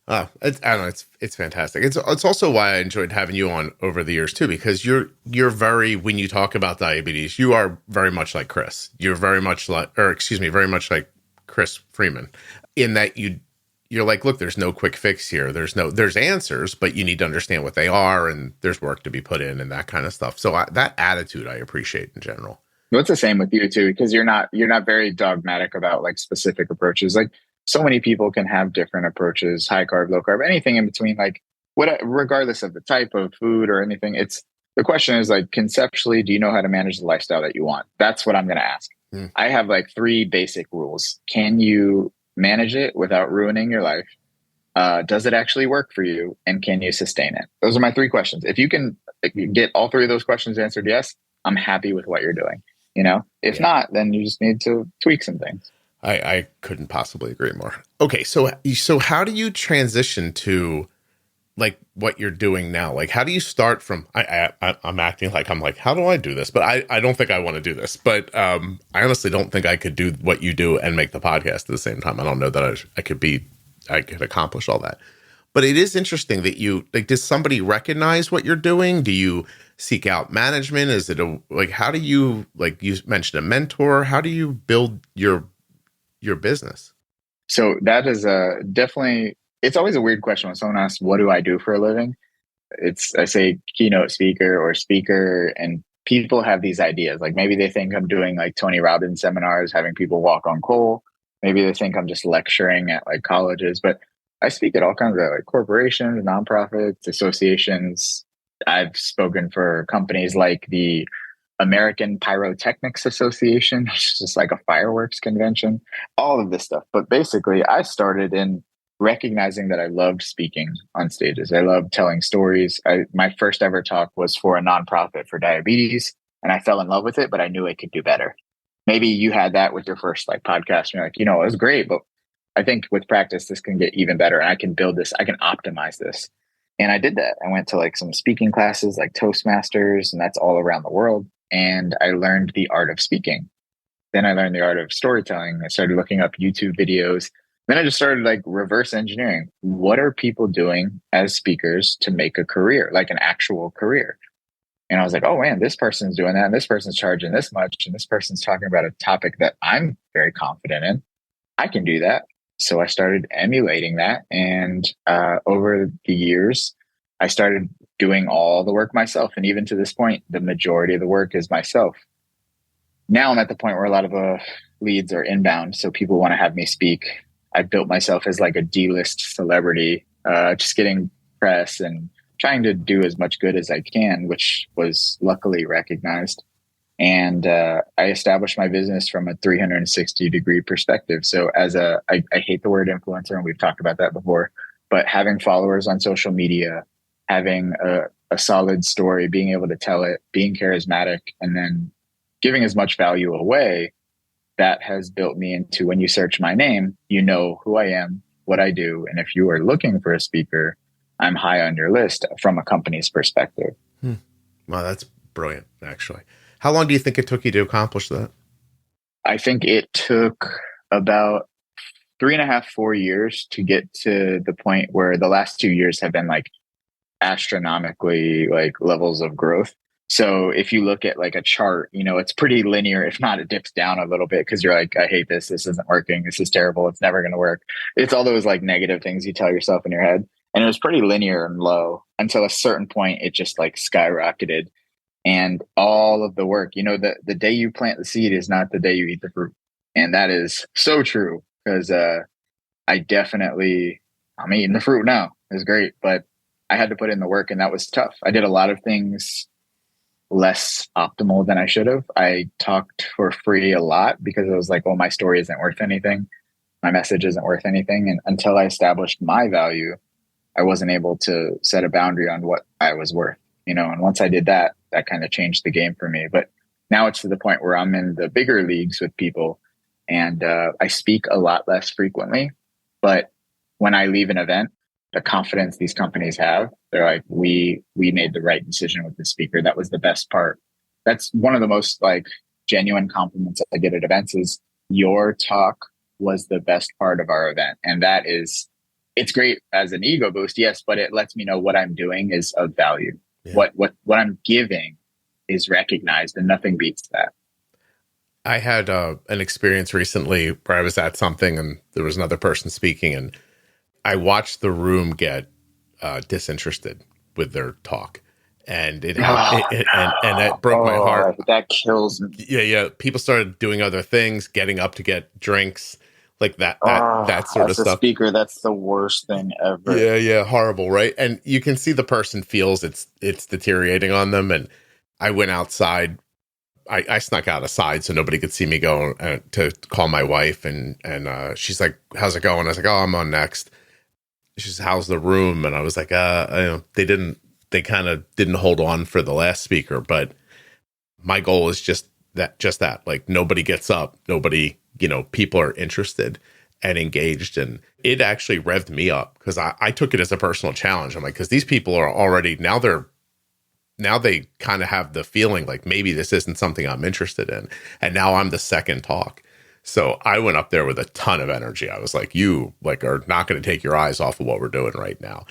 know. It's fantastic. It's also why I enjoyed having you on over the years too, because you're very, when you talk about diabetes, you are very much like Chris. You're very much like Chris Freeman, in that you're like, look, there's no quick fix here. There's answers, but you need to understand what they are, and there's work to be put in and that kind of stuff. So that attitude I appreciate in general. Well, it's the same with you too, because you're not very dogmatic about like specific approaches. Like, so many people can have different approaches, high carb, low carb, anything in between, like regardless of the type of food or anything. The question is, like, conceptually, do you know how to manage the lifestyle that you want? That's what I'm going to ask. I have like 3 basic rules. Can you manage it without ruining your life? Does it actually work for you? And can you sustain it? Those are my 3 questions. If you can get all 3 of those questions answered yes, I'm happy with what you're doing. If not, then you just need to tweak some things. I couldn't possibly agree more. Okay, so how do you transition to like what you're doing now? Like, how do you start from? I'm acting like I'm like, how do I do this? But I don't think I want to do this. But I honestly don't think I could do what you do and make the podcast at the same time. I don't know that I could accomplish all that. But it is interesting that you like. Does somebody recognize what you're doing? Do you seek out management? Is it how do you, like you mentioned, a mentor? How do you build your business? So that is definitely, it's always a weird question when someone asks, what do I do for a living? I say keynote speaker or speaker, and people have these ideas. Like, maybe they think I'm doing like Tony Robbins seminars, having people walk on coal. Maybe they think I'm just lecturing at like colleges, but I speak at all kinds of like corporations, nonprofits, associations. I've spoken for companies like the American Pyrotechnics Association, which is just like a fireworks convention, all of this stuff. But basically, I started in recognizing that I loved speaking on stages. I loved telling stories. My first ever talk was for a nonprofit for diabetes, and I fell in love with it, but I knew I could do better. Maybe you had that with your first like podcast. And you're like, it was great, but I think with practice, this can get even better. And I can build this. I can optimize this. And I did that. I went to like some speaking classes like Toastmasters, and that's all around the world. And I learned the art of speaking. Then I learned the art of storytelling. I started looking up YouTube videos. Then I just started like reverse engineering. What are people doing as speakers to make a career, like an actual career? And I was like, oh man, this person's doing that. And this person's charging this much. And this person's talking about a topic that I'm very confident in. I can do that. So I started emulating that. And over the years, I started doing all the work myself. And even to this point, the majority of the work is myself. Now I'm at the point where a lot of leads are inbound. So people want to have me speak. I built myself as like a D-list celebrity, just getting press and trying to do as much good as I can, which was luckily recognized. And I established my business from a 360-degree perspective. So I hate the word influencer, and we've talked about that before, but having followers on social media, having a solid story, being able to tell it, being charismatic, and then giving as much value away, that has built me into, when you search my name, you know who I am, what I do. And if you are looking for a speaker, I'm high on your list from a company's perspective. Wow, that's brilliant, actually. How long do you think it took you to accomplish that? I think it took about 3.5, 4 years to get to the point where the last 2 years have been like astronomically like levels of growth. So if you look at like a chart, it's pretty linear. If not, it dips down a little bit because you're like, I hate this. This isn't working. This is terrible. It's never going to work. It's all those like negative things you tell yourself in your head. And it was pretty linear and low until a certain point, it just like skyrocketed. And all of the work, the day you plant the seed is not the day you eat the fruit. And that is so true because I'm eating the fruit now. It's great, but I had to put in the work, and that was tough. I did a lot of things less optimal than I should have. I talked for free a lot because it was like, my story isn't worth anything. My message isn't worth anything. And until I established my value, I wasn't able to set a boundary on what I was worth, and once I did that, that kind of changed the game for me. But now it's to the point where I'm in the bigger leagues with people, and I speak a lot less frequently. But when I leave an event, the confidence these companies have, they're like, we made the right decision with the speaker. That was the best part. That's one of the most like genuine compliments I get at events is your talk was the best part of our event. And that is, it's great as an ego boost. Yes. But it lets me know what I'm doing is of value. Yeah. What I'm giving is recognized, and nothing beats that. I had an experience recently where I was at something and there was another person speaking, and I watched the room get disinterested with their talk, and and that broke my heart. That kills me. Yeah. People started doing other things, getting up to get drinks, like that sort of stuff. As a speaker, that's the worst thing ever. Yeah, horrible, right? And you can see the person feels it's deteriorating on them. And I went outside. I snuck out aside so nobody could see me go to call my wife, and she's like, "How's it going?" I was like, "Oh, I'm on next." She says, "How's the room?" And I was like, they kind of didn't hold on for the last speaker, but my goal is just that. Like, nobody gets up, nobody, people are interested and engaged. And it actually revved me up because I took it as a personal challenge. I'm like, because these people are already, now they kind of have the feeling like maybe this isn't something I'm interested in. And now I'm the second talk. So I went up there with a ton of energy. I was like, you are not going to take your eyes off of what we're doing right now.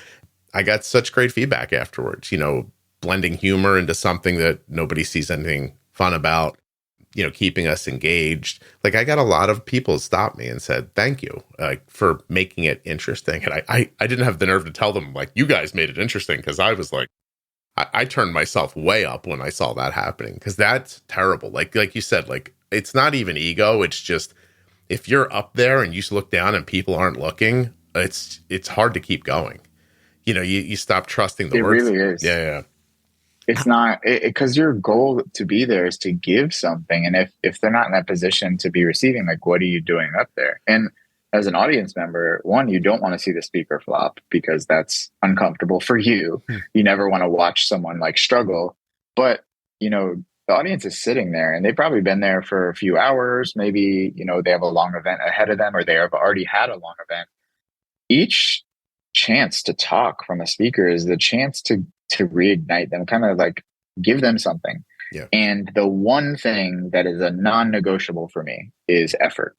I got such great feedback afterwards, blending humor into something that nobody sees anything fun about, keeping us engaged. Like, I got a lot of people stop me and said, thank you for making it interesting. And I didn't have the nerve to tell them, like, you guys made it interesting, because I was like, I turned myself way up when I saw that happening, because that's terrible. Like you said, like, it's not even ego. It's just, if you're up there and you look down and people aren't looking, it's hard to keep going. You stop trusting the words. It really is. Yeah. It's not because your goal to be there is to give something. And if they're not in that position to be receiving, like, what are you doing up there? And as an audience member, one, you don't want to see the speaker flop because that's uncomfortable for you. You never want to watch someone like struggle. But, the audience is sitting there and they've probably been there for a few hours. Maybe, they have a long event ahead of them or they have already had a long event. Each chance to talk from a speaker is the chance to reignite them, kind of like give them something. Yeah. And the one thing that is a non-negotiable for me is effort.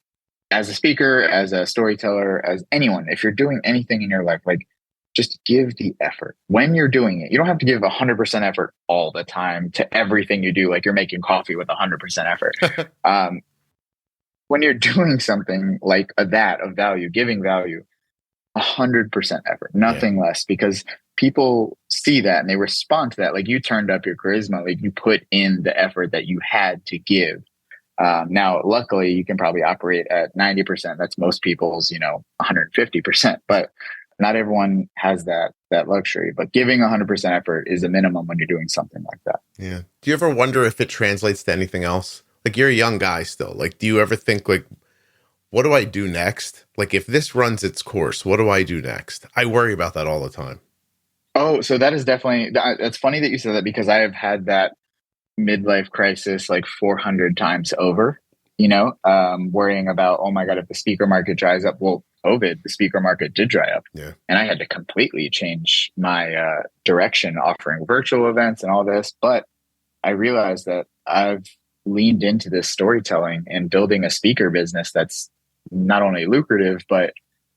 As a speaker, as a storyteller, as anyone, if you're doing anything in your life, like, just give the effort when you're doing it. You don't have to give 100% effort all the time to everything you do. Like you're making coffee with 100% effort. When you're doing something like that of value, giving value, 100% effort, nothing less, because people see that and they respond to that. Like you turned up your charisma, like you put in the effort that you had to give. Now, luckily, you can probably operate at 90%. That's most people's, 150%. But not everyone has that luxury. But giving 100% effort is a minimum when you're doing something like that. Yeah. Do you ever wonder if it translates to anything else? Like you're a young guy still. Like, do you ever think like, what do I do next? Like if this runs its course, what do I do next? I worry about that all the time. Oh, so that is definitely, that's funny that you said that because I have had that midlife crisis like 400 times over, worrying about, oh my God, if the speaker market dries up. Well, COVID, the speaker market did dry up. Yeah. And I had to completely change my direction, offering virtual events and all this. But I realized that I've leaned into this storytelling and building a speaker business that's not only lucrative, but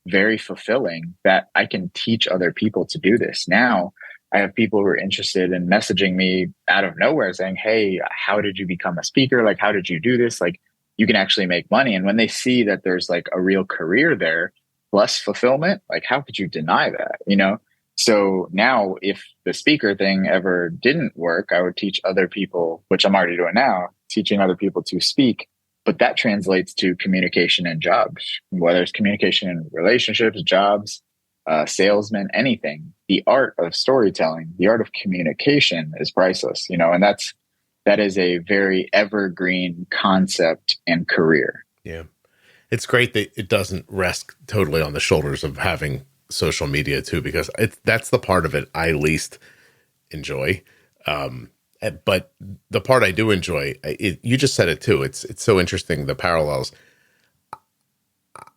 very fulfilling, that I can teach other people to do this. Now I have people who are interested in messaging me out of nowhere saying, hey, how did you become a speaker? Like, how did you do this? Like, you can actually make money. And when they see that there's like a real career there, plus fulfillment, like how could you deny that? So now if the speaker thing ever didn't work, I would teach other people, which I'm already doing now, teaching other people to speak. But that translates to communication and jobs, whether it's communication in relationships, jobs, salesmen, anything. The art of storytelling, the art of communication is priceless, and that is a very evergreen concept and career. Yeah. It's great that it doesn't rest totally on the shoulders of having social media too, because that's the part of it I least enjoy. But the part I do enjoy, you just said it too. It's so interesting, the parallels.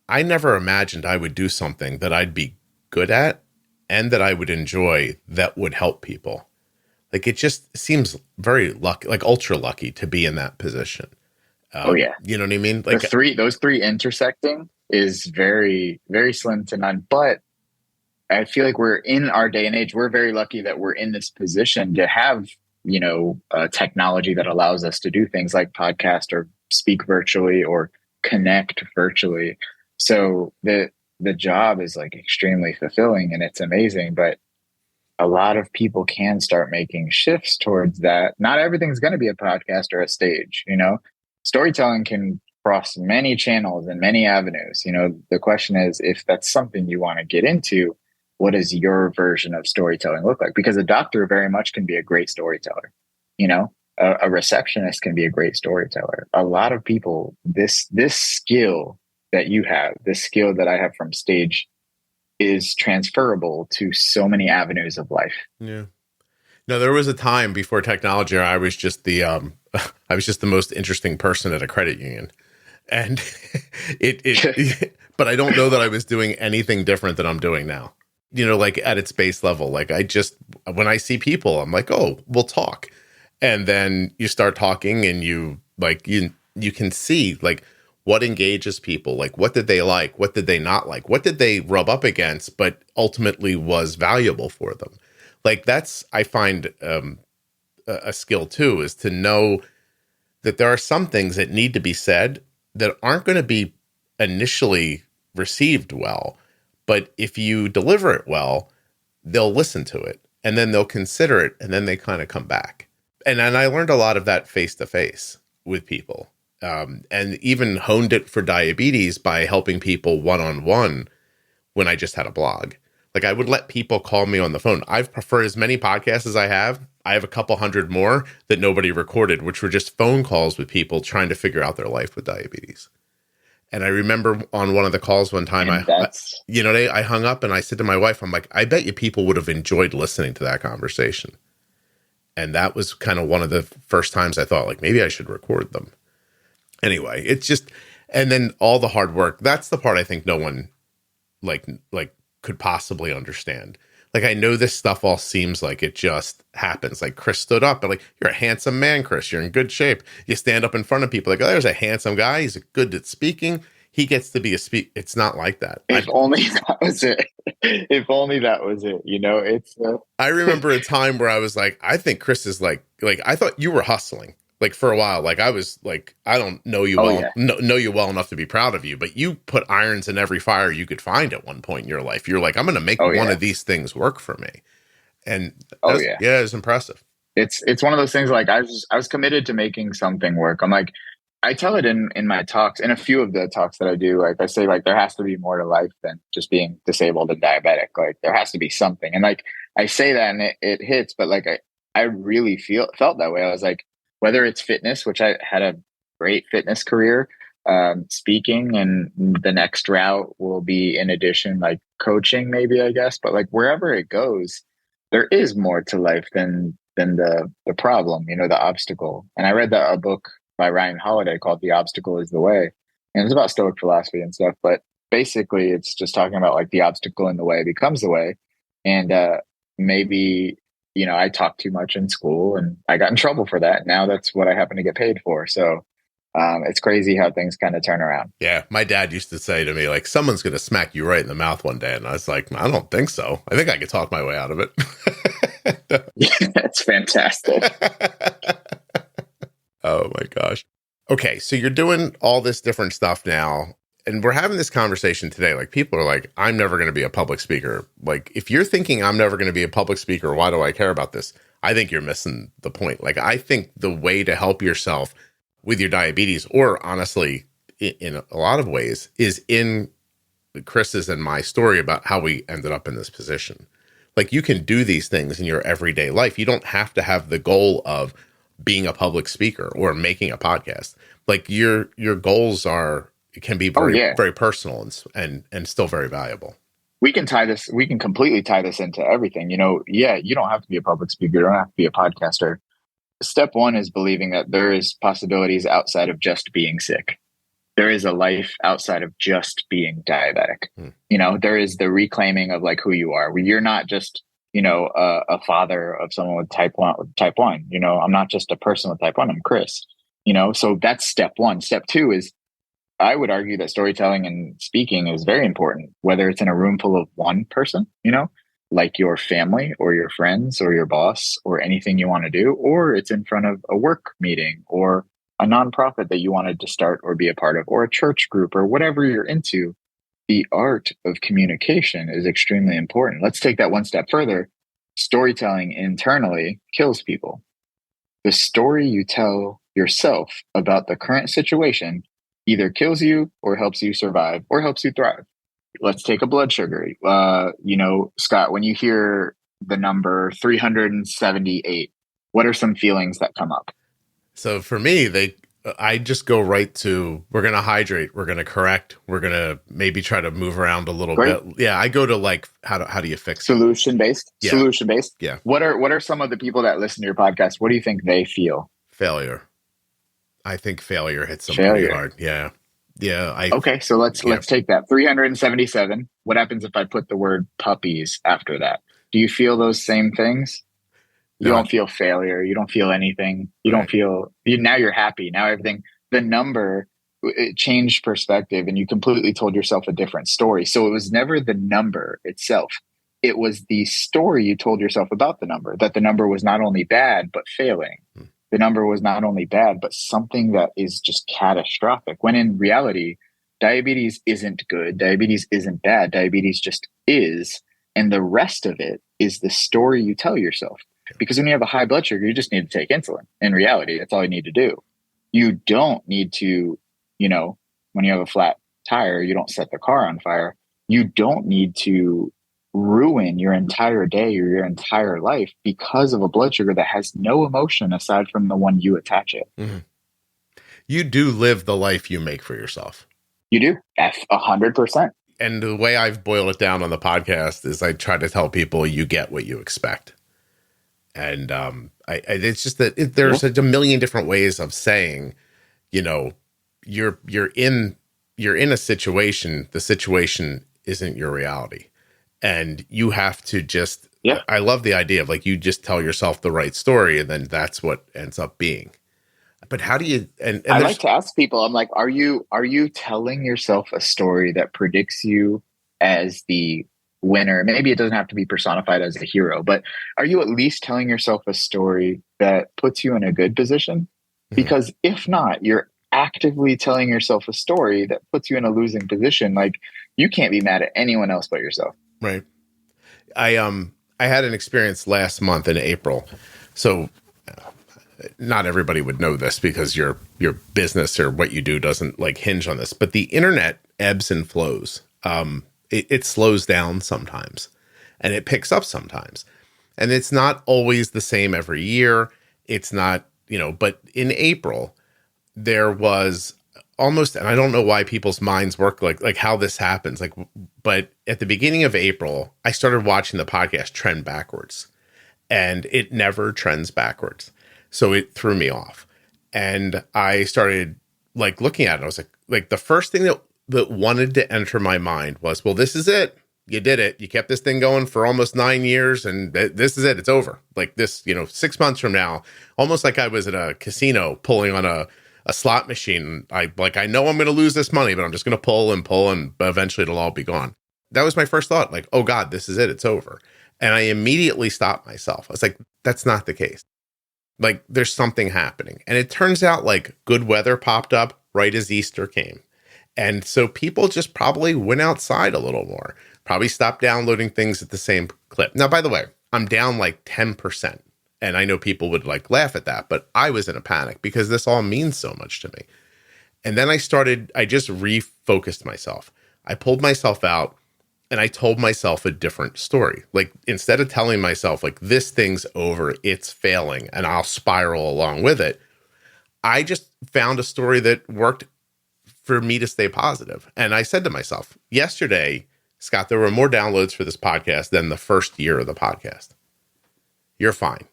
I never imagined I would do something that I'd be good at and that I would enjoy that would help people. Like it just seems very lucky, like ultra lucky to be in that position. Oh yeah. You know what I mean? Like those three intersecting is very, very slim to none. But I feel like we're in our day and age, we're very lucky that we're in this position to have, technology that allows us to do things like podcast or speak virtually or connect virtually. So the job is like extremely fulfilling and it's amazing, but a lot of people can start making shifts towards that. Not everything's going to be a podcast or a stage, Storytelling can cross many channels and many avenues. The question is, if that's something you want to get into, what does your version of storytelling look like? Because a doctor very much can be a great storyteller. A receptionist can be a great storyteller. A lot of people, this skill that you have, this skill that I have from stage, is transferable to so many avenues of life. Yeah. No, there was a time before technology where I was just the most interesting person at a credit union. And but I don't know that I was doing anything different than I'm doing now. Like at its base level, like when I see people, I'm like, oh, we'll talk. And then you start talking and you can see like what engages people, like what did they like, what did they not like, what did they rub up against, but ultimately was valuable for them. Like that's, I find a skill too, is to know that there are some things that need to be said that aren't going to be initially received well, but if you deliver it well, they'll listen to it and then they'll consider it and then they kind of come back. And I learned a lot of that face to face with people. And even honed it for diabetes by helping people one-on-one when I just had a blog. Like I would let people call me on the phone. For as many podcasts as I have, I have a couple hundred more that nobody recorded, which were just phone calls with people trying to figure out their life with diabetes. And I remember on one of the calls one time, I hung up and I said to my wife, I'm like, I bet you people would have enjoyed listening to that conversation. And that was kind of one of the first times I thought, like, maybe I should record them. Anyway, it's just, and then all the hard work. That's the part I think no one like could possibly understand. Like, I know this stuff all seems like it just happens. Like, Chris stood up and like, you're a handsome man, Chris. You're in good shape. You stand up in front of people like, oh, there's a handsome guy. He's good at speaking. He gets to be a It's not like that. If only that was it. If only that was it. You know, it's. I remember a time where I was like, I think Chris is like I thought you were hustling. Like, for a while, like I was like, I don't know you know you well enough to be proud of you, but you put irons in every fire you could find at one point in your life. You're like, I'm going to make one of these things work for me. And it's impressive. It's one of those things. Like, I was committed to making something work. I'm like, I tell it in my talks, in a few of the talks that I do. Like, I say, like, there has to be more to life than just being disabled and diabetic. Like, there has to be something. And like, I say that and it hits, but like, I really felt that way. I was like, whether it's fitness, which I had a great fitness career, speaking, and the next route will be, in addition, like coaching, maybe, I guess. But like, wherever it goes, there is more to life than the problem, you know, the obstacle. And I read a book by Ryan Holiday called "The Obstacle Is the Way," and it's about Stoic philosophy and stuff. But basically, it's just talking about like the obstacle in the way becomes the way, and maybe. You know, I talked too much in school and I got in trouble for that. Now that's what I happen to get paid for. So it's crazy how things kind of turn around. Yeah. My dad used to say to me, like, someone's going to smack you right in the mouth one day. And I was like, I don't think so. I think I could talk my way out of it. Yeah, that's fantastic. Oh my gosh. Okay. So you're doing all this different stuff now. And we're having this conversation today. Like, people are like, I'm never going to be a public speaker. Like, if you're thinking I'm never going to be a public speaker, why do I care about this? I think you're missing the point. Like, I think the way to help yourself with your diabetes, or honestly, in a lot of ways, is in Chris's and my story about how we ended up in this position. Like, you can do these things in your everyday life. You don't have to have the goal of being a public speaker or making a podcast. Like, your goals can be very personal and still very valuable. We can completely tie this into everything. You know, you don't have to be a public speaker. You don't have to be a podcaster. Step one is believing that there is possibilities outside of just being sick. There is a life outside of just being diabetic. You know, there is the reclaiming of like who you are. You're not just, you know, a father of someone with type 1. You know, I'm not just a person with type 1. I'm Chris. You know, so that's step one. Step two is, I would argue that storytelling and speaking is very important, whether it's in a room full of one person, you know, like your family or your friends or your boss or anything you want to do, or it's in front of a work meeting or a nonprofit that you wanted to start or be a part of, or a church group or whatever you're into. The art of communication is extremely important. Let's take that one step further. Storytelling internally kills people. The story you tell yourself about the current situation either kills you or helps you survive or helps you thrive. Let's take a blood sugar. You know, Scott, when you hear the number 378, what are some feelings that come up? So for me, I just go right to, we're going to hydrate, we're going to correct, we're going to maybe try to move around a little bit. Yeah, I go to like, how do you fix it? Solution-based? Yeah. Solution-based? Yeah. What are some of the people that listen to your podcast, what do you think they feel? Failure. I think failure hits them pretty hard. Yeah. Yeah. Okay. So let's take that 377. What happens if I put the word puppies after that? Do you feel those same things? You don't feel failure. You don't feel anything. You don't feel, now you're happy. Now everything, the number, it changed perspective and you completely told yourself a different story. So it was never the number itself. It was the story you told yourself about the number, that the number was not only bad, but failing. The number was not only bad, but something that is just catastrophic. When in reality, diabetes isn't good. Diabetes isn't bad. Diabetes just is. And the rest of it is the story you tell yourself. Because when you have a high blood sugar, you just need to take insulin. In reality, that's all you need to do. You don't need to, you know, when you have a flat tire, you don't set the car on fire. You don't need to ruin your entire day or your entire life because of a blood sugar that has no emotion aside from the one you attach it. Mhm. You do live the life you make for yourself. You do. 100%. And the way I've boiled it down on the podcast is I try to tell people you get what you expect. And it's just that there's a million different ways of saying, you know, you're in a situation, the situation isn't your reality. And you have to just, I love the idea of like, you just tell yourself the right story and then that's what ends up being. But how do you, and I like to ask people, I'm like, are you telling yourself a story that predicts you as the winner? Maybe it doesn't have to be personified as a hero, but are you at least telling yourself a story that puts you in a good position? Because if not, you're actively telling yourself a story that puts you in a losing position. Like, you can't be mad at anyone else but yourself. Right. I had an experience last month in April. So not everybody would know this because your business or what you do doesn't like hinge on this, but the internet ebbs and flows. It slows down sometimes and it picks up sometimes. And it's not always the same every year. It's not, but in April there was almost, and I don't know why people's minds work like how this happens. But at the beginning of April, I started watching the podcast trend backwards and it never trends backwards. So it threw me off and I started like looking at it. I was like the first thing that wanted to enter my mind was, well, this is it. You did it. You kept this thing going for almost 9 years and this is it. It's over. Like this, 6 months from now, almost like I was at a casino pulling on a slot machine. I know I'm going to lose this money, but I'm just going to pull and eventually it'll all be gone. That was my first thought. Like, oh God, this is it. It's over. And I immediately stopped myself. I was like, that's not the case. Like there's something happening. And it turns out like good weather popped up right as Easter came. And so people just probably went outside a little more, probably stopped downloading things at the same clip. Now, by the way, I'm down like 10%. And I know people would like laugh at that, but I was in a panic because this all means so much to me. And then I just refocused myself. I pulled myself out and I told myself a different story. Like instead of telling myself like this thing's over, it's failing and I'll spiral along with it, I just found a story that worked for me to stay positive. And I said to myself, yesterday, Scott, there were more downloads for this podcast than the first year of the podcast. You're fine.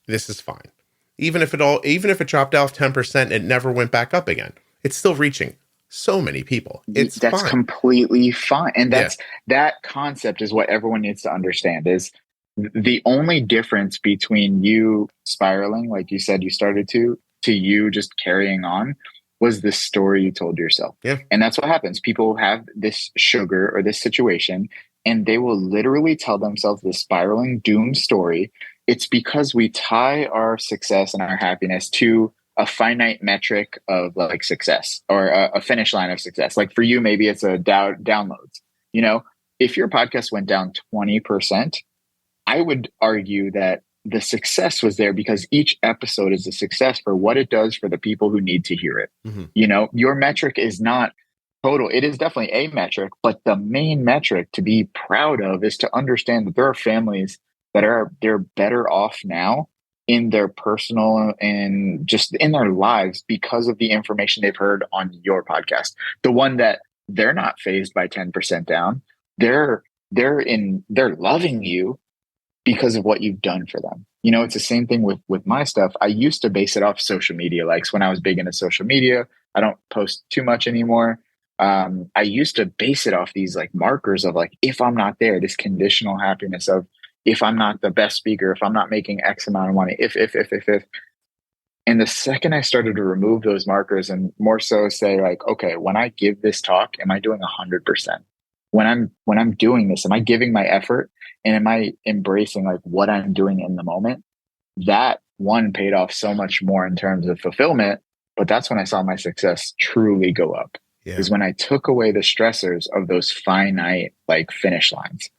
This is fine. Even if it dropped off 10%, it never went back up again. It's still reaching so many people. That's fine. Completely fine. And that concept is what everyone needs to understand is the only difference between you spiraling, like you said, you started to you just carrying on was the story you told yourself. Yeah. And that's what happens. People have this sugar or this situation and they will literally tell themselves this spiraling doom story. It's because we tie our success and our happiness to a finite metric of like success or a finish line of success. Like for you, maybe it's a downloads. If your podcast went down 20%, I would argue that the success was there because each episode is a success for what it does for the people who need to hear it. Mm-hmm. Your metric is not total. It is definitely a metric, but the main metric to be proud of is to understand that there are families that they're better off now in their personal and just in their lives because of the information they've heard on your podcast. The one that they're not phased by 10% down. They're loving you because of what you've done for them. It's the same thing with my stuff. I used to base it off social media likes. When I was big into social media, I don't post too much anymore. I used to base it off these like markers of like, if I'm not there, this conditional happiness of if I'm not the best speaker, if I'm not making X amount of money, if. And the second I started to remove those markers and more so say like, okay, when I give this talk, am I doing 100%? When I'm doing this, am I giving my effort and am I embracing like what I'm doing in the moment? That one paid off so much more in terms of fulfillment, but that's when I saw my success truly go up. Is when I took away the stressors of those finite like finish lines.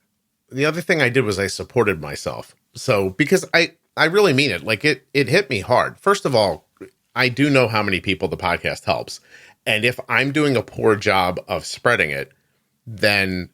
The other thing I did was I supported myself. So because I really mean it, like it hit me hard. First of all, I do know how many people the podcast helps. And if I'm doing a poor job of spreading it, then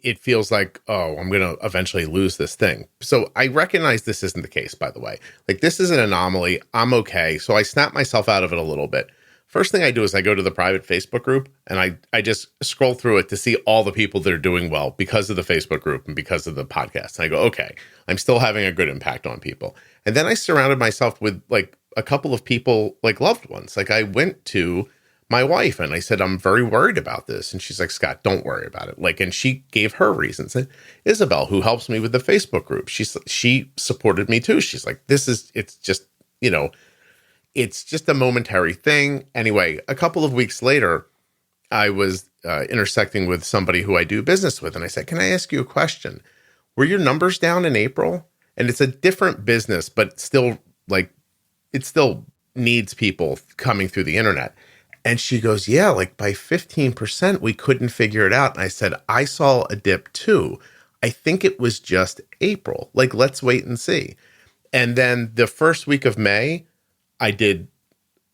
it feels like, oh, I'm going to eventually lose this thing. So I recognize this isn't the case, by the way. Like, this is an anomaly. I'm okay. So I snap myself out of it a little bit. First thing I do is I go to the private Facebook group and I just scroll through it to see all the people that are doing well because of the Facebook group and because of the podcast. And I go, okay, I'm still having a good impact on people. And then I surrounded myself with like a couple of people, like loved ones. Like, I went to my wife and I said, I'm very worried about this. And she's like, Scott, don't worry about it. Like, and she gave her reasons. And Isabel, who helps me with the Facebook group, she supported me too. She's like, it's just, it's just a momentary thing. Anyway, a couple of weeks later, I was intersecting with somebody who I do business with. And I said, can I ask you a question? Were your numbers down in April? And it's a different business, but still, like, it still needs people coming through the internet. And she goes, yeah, like by 15%, we couldn't figure it out. And I said, I saw a dip too. I think it was just April. Like, let's wait and see. And then the first week of May, I did,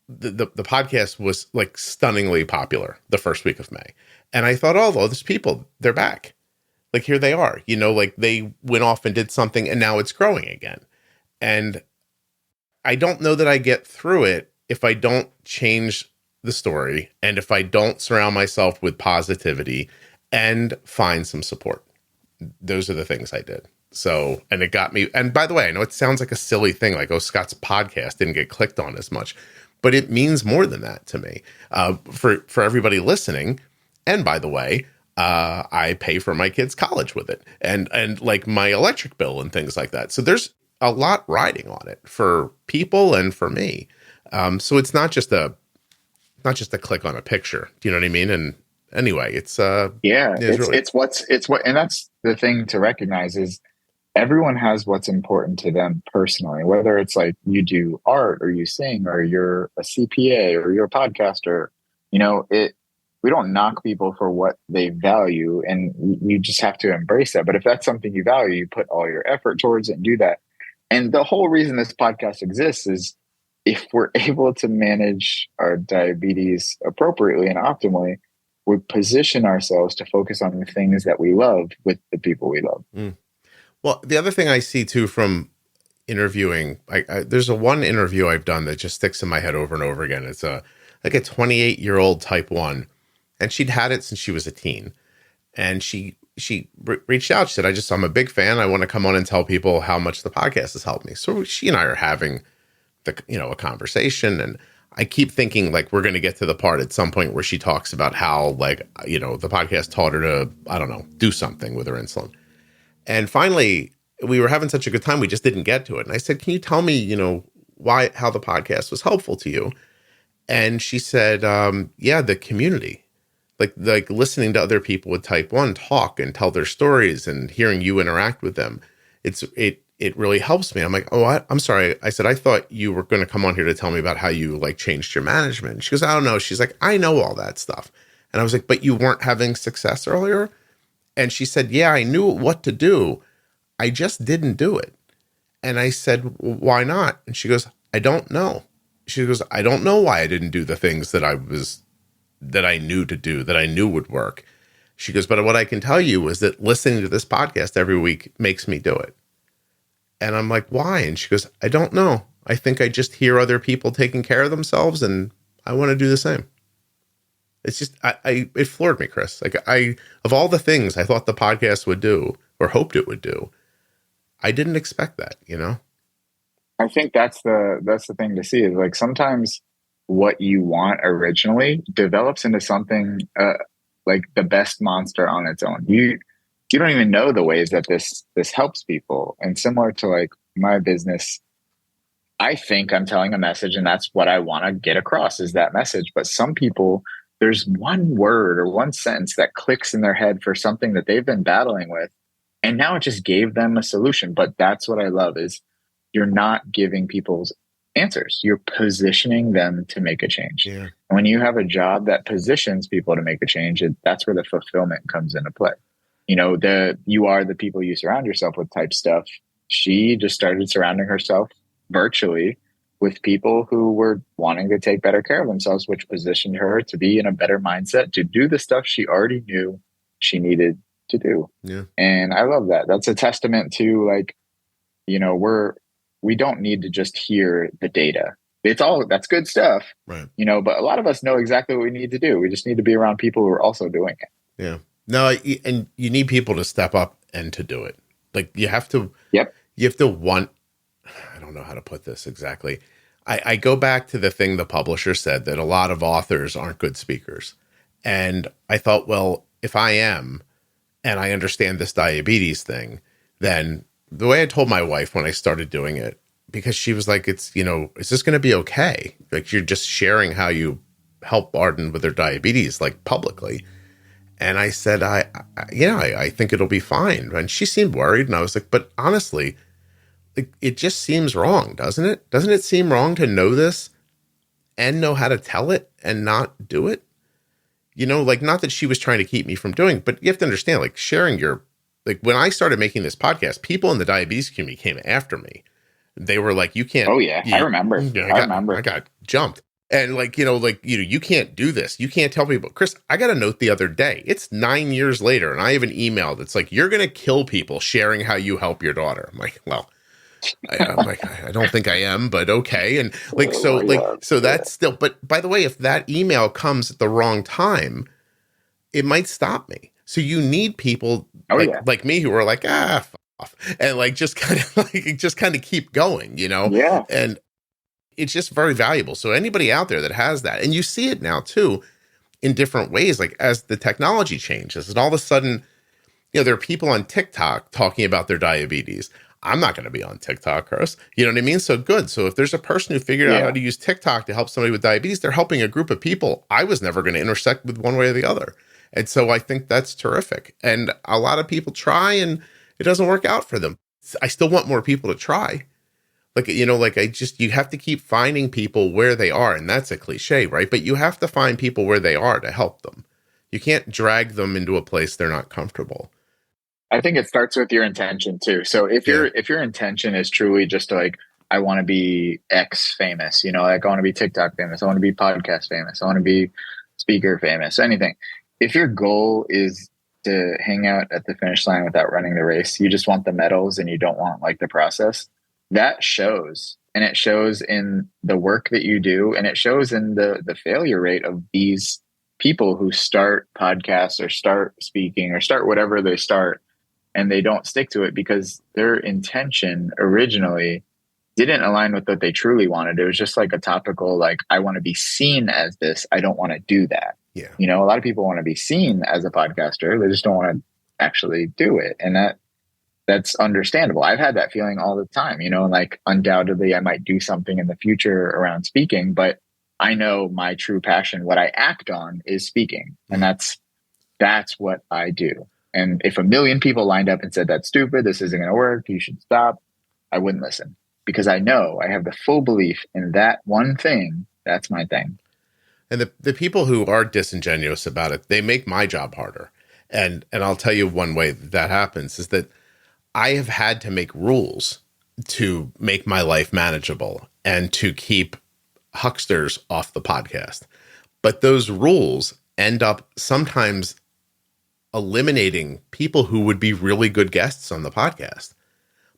the podcast was like stunningly popular the first week of May. And I thought, oh, those people, they're back. Like, here they are, like they went off and did something and now it's growing again. And I don't know that I get through it if I don't change the story and if I don't surround myself with positivity and find some support. Those are the things I did. So, and it got me, and by the way, I know it sounds like a silly thing, like, oh, Scott's podcast didn't get clicked on as much, but it means more than that to me. For everybody listening, and by the way, I pay for my kids' college with it and like my electric bill and things like that. So there's a lot riding on it for people and for me. So it's not just a click on a picture. Do you know what I mean? And anyway, it's what, and that's the thing to recognize is everyone has what's important to them personally, whether it's like you do art or you sing or you're a CPA or you're a podcaster, we don't knock people for what they value and you just have to embrace that. But if that's something you value, you put all your effort towards it and do that. And the whole reason this podcast exists is if we're able to manage our diabetes appropriately and optimally, we position ourselves to focus on the things that we love with the people we love. Mm. Well, the other thing I see too from interviewing, there's one interview I've done that just sticks in my head over and over again. It's a 28-year-old type 1, and she'd had it since she was a teen. And she reached out. She said, I'm a big fan. I want to come on and tell people how much the podcast has helped me. So she and I are having a conversation, and I keep thinking like we're going to get to the part at some point where she talks about how the podcast taught her to, I don't know, do something with her insulin. And finally, we were having such a good time, we just didn't get to it. And I said, can you tell me, how the podcast was helpful to you? And she said, yeah, the community, like listening to other people with type 1 talk and tell their stories and hearing you interact with them. It really helps me. I'm like, oh, I'm sorry. I said, I thought you were going to come on here to tell me about how you like changed your management. And she goes, I don't know. She's like, I know all that stuff. And I was like, but you weren't having success earlier? And she said, yeah, I knew what to do. I just didn't do it. And I said, well, why not? And she goes, I don't know. She goes, I don't know why I didn't do the things that I knew to do, that I knew would work. She goes, but what I can tell you is that listening to this podcast every week makes me do it. And I'm like, why? And she goes, I don't know. I think I just hear other people taking care of themselves and I want to do the same. It's just, it floored me, Chris. Like of all the things I thought the podcast would do or hoped it would do, I didn't expect that, I think that's the thing to see is like sometimes what you want originally develops into something like the best monster on its own. You don't even know the ways that this helps people. And similar to like my business, I think I'm telling a message and that's what I want to get across is that message. But some people, there's one word or one sentence that clicks in their head for something that they've been battling with. And now it just gave them a solution. But that's what I love is you're not giving people's answers. You're positioning them to make a change. Yeah. And when you have a job that positions people to make a change, that's where the fulfillment comes into play. You are the people you surround yourself with type stuff. She just started surrounding herself virtually with people who were wanting to take better care of themselves, which positioned her to be in a better mindset to do the stuff she already knew she needed to do. Yeah. And I love that. That's a testament to like, you know, we don't need to just hear the data. That's good stuff, Right. you know, but a lot of us know exactly what we need to do. We just need to be around people who are also doing it. Yeah. No, and you need people to step up and to do it. Like you have to, Yep. you have to want, I don't know how to put this exactly. I go back to the thing the publisher said, that a lot of authors aren't good speakers. And I thought, well, if I am, and I understand this diabetes thing, then the way I told my wife when I started doing it, because she was like, it's, you know, is this going to be okay? Like you're just sharing how you help Arden with their diabetes, like publicly. And I said, I think it'll be fine. And she seemed worried. And I was like, but honestly, it just seems wrong, doesn't it? Doesn't it seem wrong to know this and know how to tell it and not do it? You know, like, not that she was trying to keep me from doing, but you have to understand, like, sharing like, when I started making this podcast, people in the diabetes community came after me. They were like, you can't. Oh, yeah. I remember. I got jumped. And you can't do this. You can't tell people. Chris, I got a note the other day. It's 9 years later, and I have an email that's like, you're going to kill people sharing how you help your daughter. I'm like, well, I don't think I am, but okay. And so that's still, but by the way, if that email comes at the wrong time, it might stop me. So you need people like me who are like, f off, and like, just kind of keep going, you know? Yeah. And it's just very valuable. So anybody out there that has that, and you see it now too, in different ways, like as the technology changes and all of a sudden, you know, there are people on TikTok talking about their diabetes. I'm not going to be on TikTok, Chris. You know what I mean? So good. So if there's a person who figured out how to use TikTok to help somebody with diabetes, they're helping a group of people I was never going to intersect with one way or the other. And so I think that's terrific. And a lot of people try and it doesn't work out for them. I still want more people to try. Like, you know, like you have to keep finding people where they are. And that's a cliche, right? But you have to find people where they are to help them. You can't drag them into a place they're not comfortable. I think it starts with your intention too. So if your intention is truly just to like, I want to be X famous, you know, like I want to be TikTok famous, I want to be podcast famous, I want to be speaker famous, anything. If your goal is to hang out at the finish line without running the race, you just want the medals and you don't want like the process, that shows. And it shows in the work that you do, and it shows in the failure rate of these people who start podcasts or start speaking or start whatever they start, and they don't stick to it because their intention originally didn't align with what they truly wanted. It was just like a topical, like, I want to be seen as this. I don't want to do that. Yeah. You know, a lot of people want to be seen as a podcaster. They just don't want to actually do it. And that's understandable. I've had that feeling all the time, you know, like undoubtedly I might do something in the future around speaking, but I know my true passion, what I act on is speaking. And that's what I do. And if 1 million people lined up and said, that's stupid, this isn't going to work, you should stop, I wouldn't listen, because I know I have the full belief in that one thing. That's my thing. And the people who are disingenuous about it, they make my job harder. And I'll tell you one way that happens is that I have had to make rules to make my life manageable and to keep hucksters off the podcast. But those rules end up sometimes eliminating people who would be really good guests on the podcast.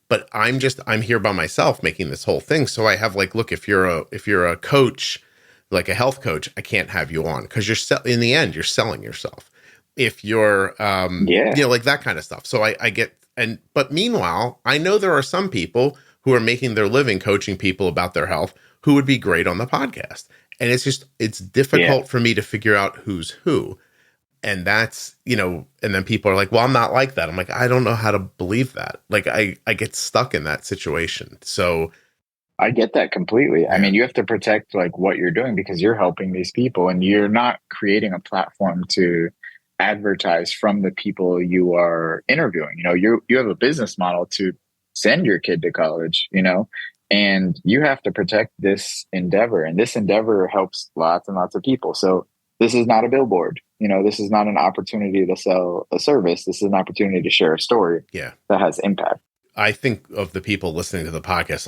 But I'm here by myself making this whole thing. So I have like, look, if you're a coach, like a health coach, I can't have you on because in the end, you're selling yourself. If you're, you know, like that kind of stuff. So I get, but meanwhile, I know there are some people who are making their living coaching people about their health who would be great on the podcast. And it's difficult for me to figure out who's who. And that's, you know, and then people are like, well, I'm not like that. I'm like, I don't know how to believe that. Like I get stuck in that situation. So I get that completely. I mean, you have to protect like what you're doing because you're helping these people and you're not creating a platform to advertise from the people you are interviewing. You know, you have a business model to send your kid to college, you know, and you have to protect this endeavor, and this endeavor helps lots and lots of people. So this is not a billboard. You know, this is not an opportunity to sell a service. This is an opportunity to share a story that has impact. I think of the people listening to the podcast,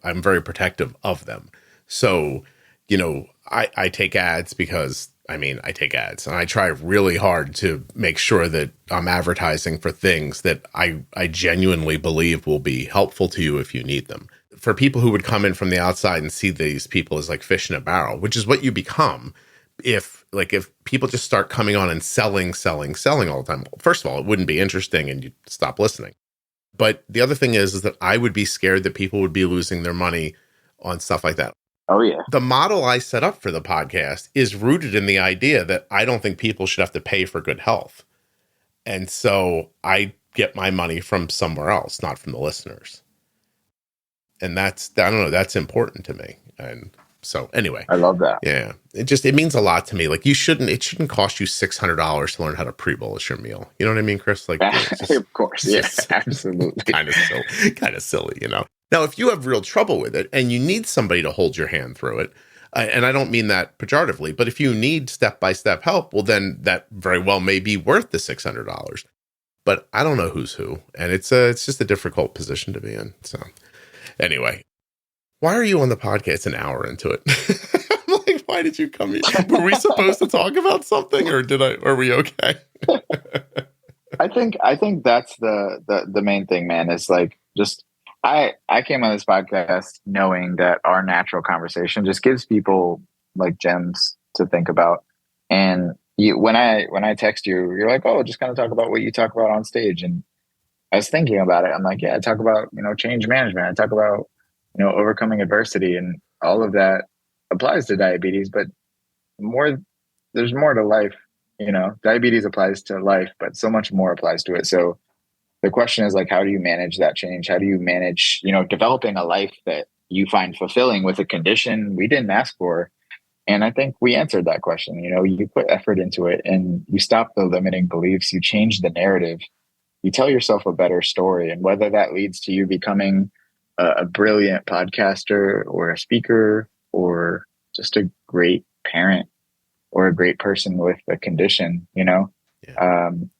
I'm very protective of them. So, you know, I take ads because I mean, I take ads, and I try really hard to make sure that I'm advertising for things that I genuinely believe will be helpful to you if you need them. For people who would come in from the outside and see these people as like fish in a barrel, which is what you become if people just start coming on and selling all the time. First of all, it wouldn't be interesting and you'd stop listening. But the other thing is that I would be scared that people would be losing their money on stuff like that. Oh, yeah. The model I set up for the podcast is rooted in the idea that I don't think people should have to pay for good health. And so I get my money from somewhere else, not from the listeners. And I don't know, that's important to me. And so anyway. I love that. Yeah. It means a lot to me. Like it shouldn't cost you $600 to learn how to pre-bolus your meal. You know what I mean, Chris? Like, of course. Yeah, absolutely. kind of silly, you know? Now, if you have real trouble with it and you need somebody to hold your hand through it, and I don't mean that pejoratively, but if you need step-by-step help, well, then that very well may be worth the $600. But I don't know who's who, and it's just a difficult position to be in. So anyway, why are you on the podcast? It's an hour into it. I'm like, why did you come here? Were we supposed to talk about something, or are we okay? I think that's the main thing, man, is like just I came on this podcast knowing that our natural conversation just gives people like gems to think about. And when I text you, you're like, oh, just kind of talk about what you talk about on stage. And I was thinking about it. I'm like, yeah, I talk about, change management. I talk about, overcoming adversity, and all of that applies to diabetes, but there's more to life. Diabetes applies to life, but so much more applies to it. So the question is like, how do you manage that change? How do you manage, developing a life that you find fulfilling with a condition we didn't ask for? And I think we answered that question. You put effort into it and you stop the limiting beliefs, you change the narrative, you tell yourself a better story. And whether that leads to you becoming a brilliant podcaster or a speaker or just a great parent or a great person with a condition,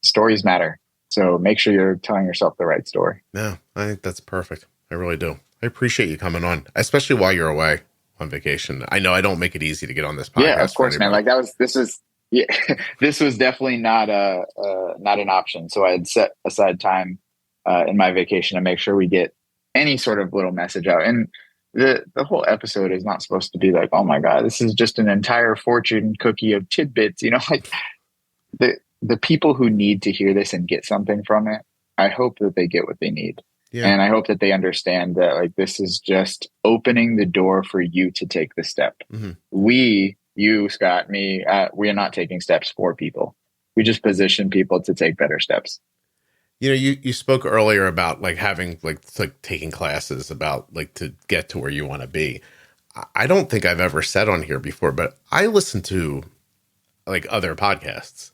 stories matter. So make sure you're telling yourself the right story. No, I think that's perfect. I really do. I appreciate you coming on, especially while you're away on vacation. I know I don't make it easy to get on this podcast. Yeah, of course, man. Like this was definitely not an option. So I had set aside time in my vacation to make sure we get any sort of little message out. And the whole episode is not supposed to be like, oh my God, this is just an entire fortune cookie of tidbits. Like the people who need to hear this and get something from it, I hope that they get what they need. Yeah. And I hope that they understand that like this is just opening the door for you to take the step. Mm-hmm. You, Scott, me, we are not taking steps for people. We just position people to take better steps. You spoke earlier about like having like taking classes about like to get to where you want to be. I don't think I've ever said on here before, but I listen to like other podcasts,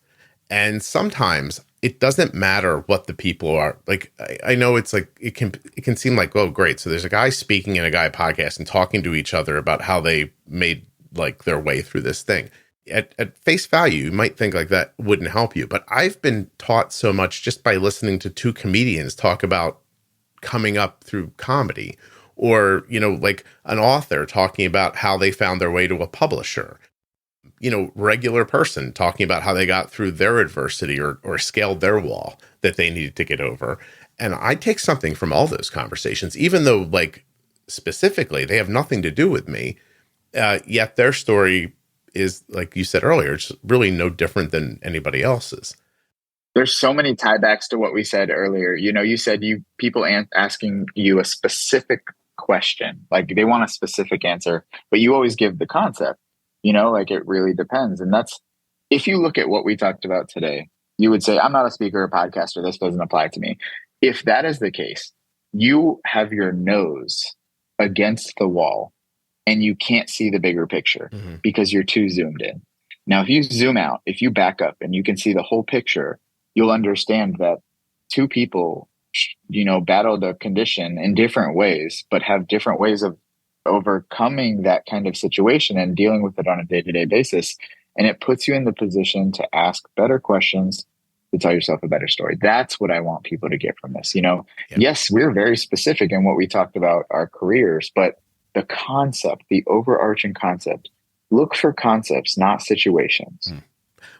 and sometimes it doesn't matter what the people are like. I know it's like it can seem like, oh, great. So there's a guy speaking and a guy podcast and talking to each other about how they made like their way through this thing. At face value, you might think like that wouldn't help you, but I've been taught so much just by listening to two comedians talk about coming up through comedy, or, like an author talking about how they found their way to a publisher, regular person talking about how they got through their adversity or scaled their wall that they needed to get over. And I take something from all those conversations, even though like specifically they have nothing to do with me, yet their story is, like you said earlier, it's really no different than anybody else's. There's so many tiebacks to what we said earlier. You said people asking you a specific question, like they want a specific answer, but you always give the concept, like it really depends. And that's, if you look at what we talked about today, you would say, I'm not a speaker or podcaster. This doesn't apply to me. If that is the case, you have your nose against the wall and you can't see the bigger picture because you're too zoomed in. Now, if you zoom out, if you back up and you can see the whole picture, you'll understand that two people, battled a condition in different ways, but have different ways of overcoming that kind of situation and dealing with it on a day-to-day basis. And it puts you in the position to ask better questions, to tell yourself a better story. That's what I want people to get from this. Yes, we're very specific in what we talked about our careers, but the concept, the overarching concept, look for concepts, not situations.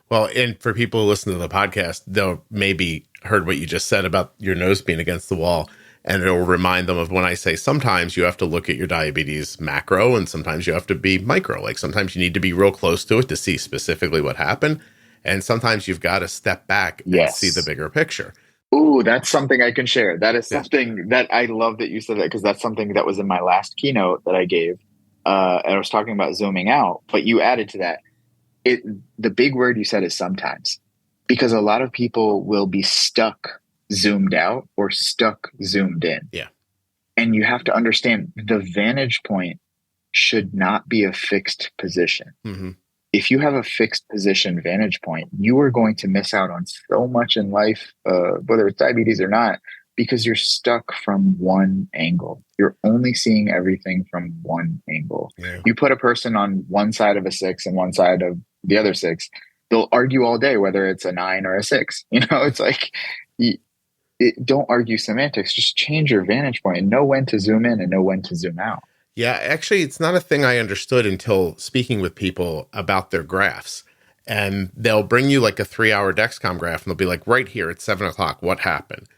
Well, and for people who listen to the podcast, they'll maybe heard what you just said about your nose being against the wall. And it'll remind them of when I say sometimes you have to look at your diabetes macro and sometimes you have to be micro. Like sometimes you need to be real close to it to see specifically what happened. And sometimes you've got to step back and see the bigger picture. Ooh, that's something I can share. That is something that I love that you said that, because that's something that was in my last keynote that I gave. And I was talking about zooming out, but you added to that. The big word you said is sometimes, because a lot of people will be stuck zoomed out or stuck zoomed in. Yeah. And you have to understand the vantage point should not be a fixed position. Mm-hmm. If you have a fixed position vantage point, you are going to miss out on so much in life, whether it's diabetes or not, because you're stuck from one angle. You're only seeing everything from one angle. Yeah. You put a person on one side of a 6 and one side of the other 6, they'll argue all day whether it's a 9 or a 6. You know, it's like, don't argue semantics. Just change your vantage point and know when to zoom in and know when to zoom out. Yeah, actually, it's not a thing I understood until speaking with people about their graphs. And they'll bring you like a 3-hour Dexcom graph and they'll be like, right here, it's 7 o'clock. What happened?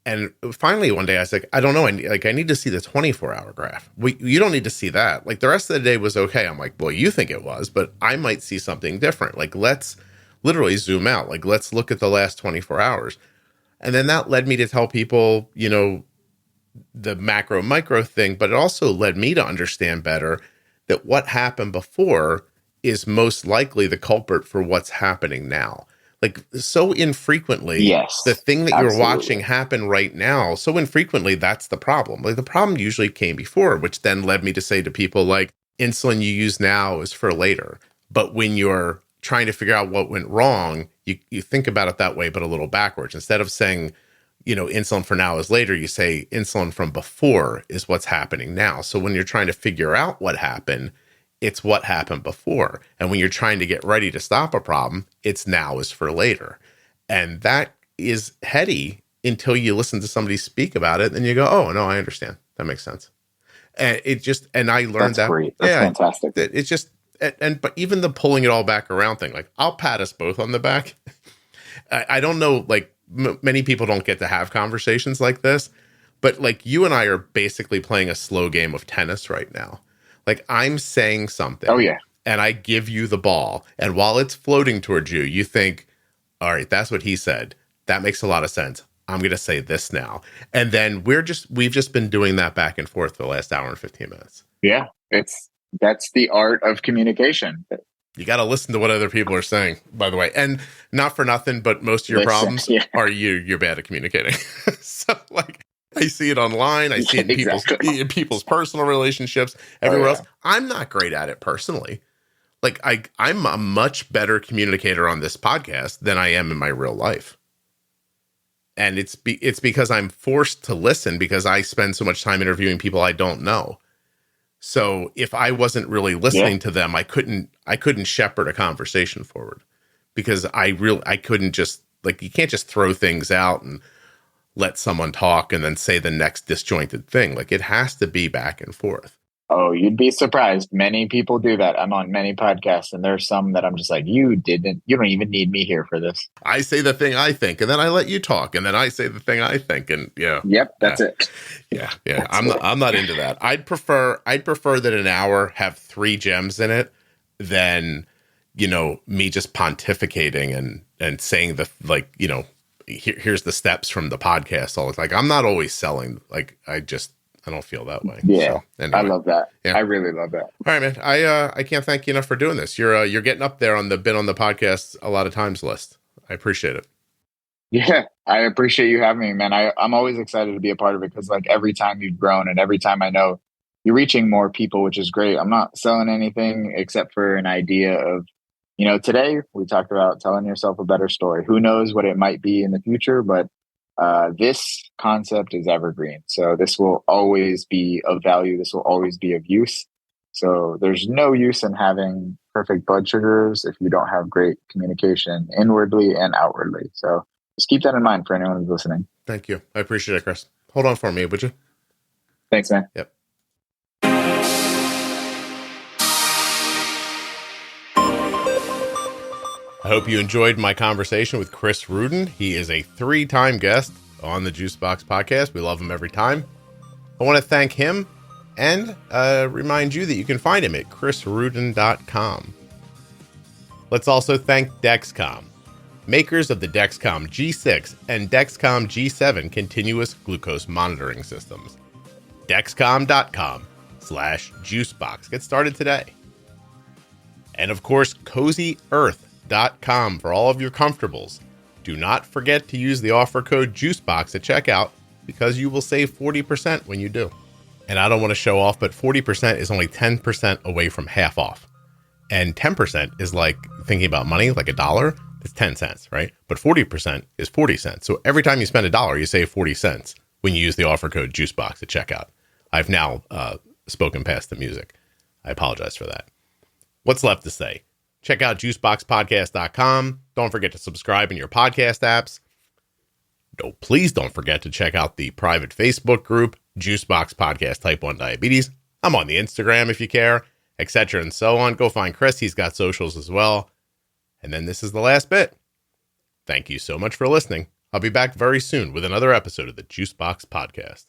And finally, one day I was like, I don't know. I need to see the 24-hour graph. You don't need to see that. Like the rest of the day was okay. I'm like, well, you think it was, but I might see something different. Like let's literally zoom out. Like let's look at the last 24 hours. And then that led me to tell people, you know, the macro micro thing, but it also led me to understand better that what happened before is most likely the culprit for what's happening now. Like so infrequently, the thing that you're watching happen right now, so infrequently, that's the problem. Like the problem usually came before, which then led me to say to people like, insulin you use now is for later. But when you're trying to figure out what went wrong, you think about it that way, but a little backwards. Instead of saying, you know, insulin for now is later, you say insulin from before is what's happening now. So when you're trying to figure out what happened, it's what happened before. And when you're trying to get ready to stop a problem, it's now is for later. And that is heady until you listen to somebody speak about it and you go, oh, no, I understand. That makes sense. And I learned That's great. That's fantastic. It's just, but even the pulling it all back around thing, like I'll pat us both on the back. I don't know, like many people don't get to have conversations like this, but like you and I are basically playing a slow game of tennis right now. Like I'm saying something. Oh, yeah. And I give you the ball. And while it's floating towards you, you think, all right, that's what he said. That makes a lot of sense. I'm going to say this now. And then we've just been doing that back and forth for the last hour and 15 minutes. Yeah. That's the art of communication. You got to listen to what other people are saying, by the way. And not for nothing, but most of your problems are you're bad at communicating. So like, I see it online. I see it in people's personal relationships, everywhere else. I'm not great at it personally. Like I'm a much better communicator on this podcast than I am in my real life. And it's because I'm forced to listen because I spend so much time interviewing people I don't know. So if I wasn't really listening to them, I couldn't shepherd a conversation forward because I couldn't just like, you can't just throw things out and let someone talk and then say the next disjointed thing. Like it has to be back and forth. Oh, you'd be surprised. Many people do that. I'm on many podcasts and there's some that I'm just like, you don't even need me here for this. I say the thing I think and then I let you talk and then I say the thing I think and that's it. Yeah. I'm not into that. I'd prefer that an hour have 3 gems in it than, you know, me just pontificating and saying the, like, you know, here's the steps from the podcast. All like, I'm not always selling. Like, I don't feel that way. Yeah. So, anyway. I love that. Yeah. I really love that. All right, man. I can't thank you enough for doing this. You're getting up there on the been on the podcast a lot of times list. I appreciate it. Yeah. I appreciate you having me, man. I'm always excited to be a part of it because like every time you've grown and every time I know you're reaching more people, which is great. I'm not selling anything except for an idea of, you know, today we talked about telling yourself a better story. Who knows what it might be in the future, but this concept is evergreen. So this will always be of value. This will always be of use. So there's no use in having perfect blood sugars if you don't have great communication inwardly and outwardly. So just keep that in mind for anyone who's listening. Thank you. I appreciate it, Chris. Hold on for me, would you? Thanks, man. Yep. I hope you enjoyed my conversation with Chris Ruden. He is a 3-time guest on the Juicebox Podcast. We love him every time. I want to thank him and remind you that you can find him at chrisruden.com. Let's also thank Dexcom, makers of the Dexcom G6 and Dexcom G7 continuous glucose monitoring systems. Dexcom.com/juicebox. Get started today. And of course, CozyEarth.com for all of your comfortables. Do not forget to use the offer code JUICEBOX at checkout because you will save 40% when you do. And I don't want to show off, but 40% is only 10% away from half off. And 10% is like thinking about money, like $1, it's 10 cents, right? But 40% is 40 cents. So every time you spend $1, you save 40 cents when you use the offer code JUICEBOX at checkout. I've now spoken past the music. I apologize for that. What's left to say? Check out juiceboxpodcast.com. Don't forget to subscribe in your podcast apps. Please don't forget to check out the private Facebook group, Juicebox Podcast Type 1 Diabetes. I'm on the Instagram if you care, etc. and so on. Go find Chris. He's got socials as well. And then this is the last bit. Thank you so much for listening. I'll be back very soon with another episode of the Juicebox Podcast.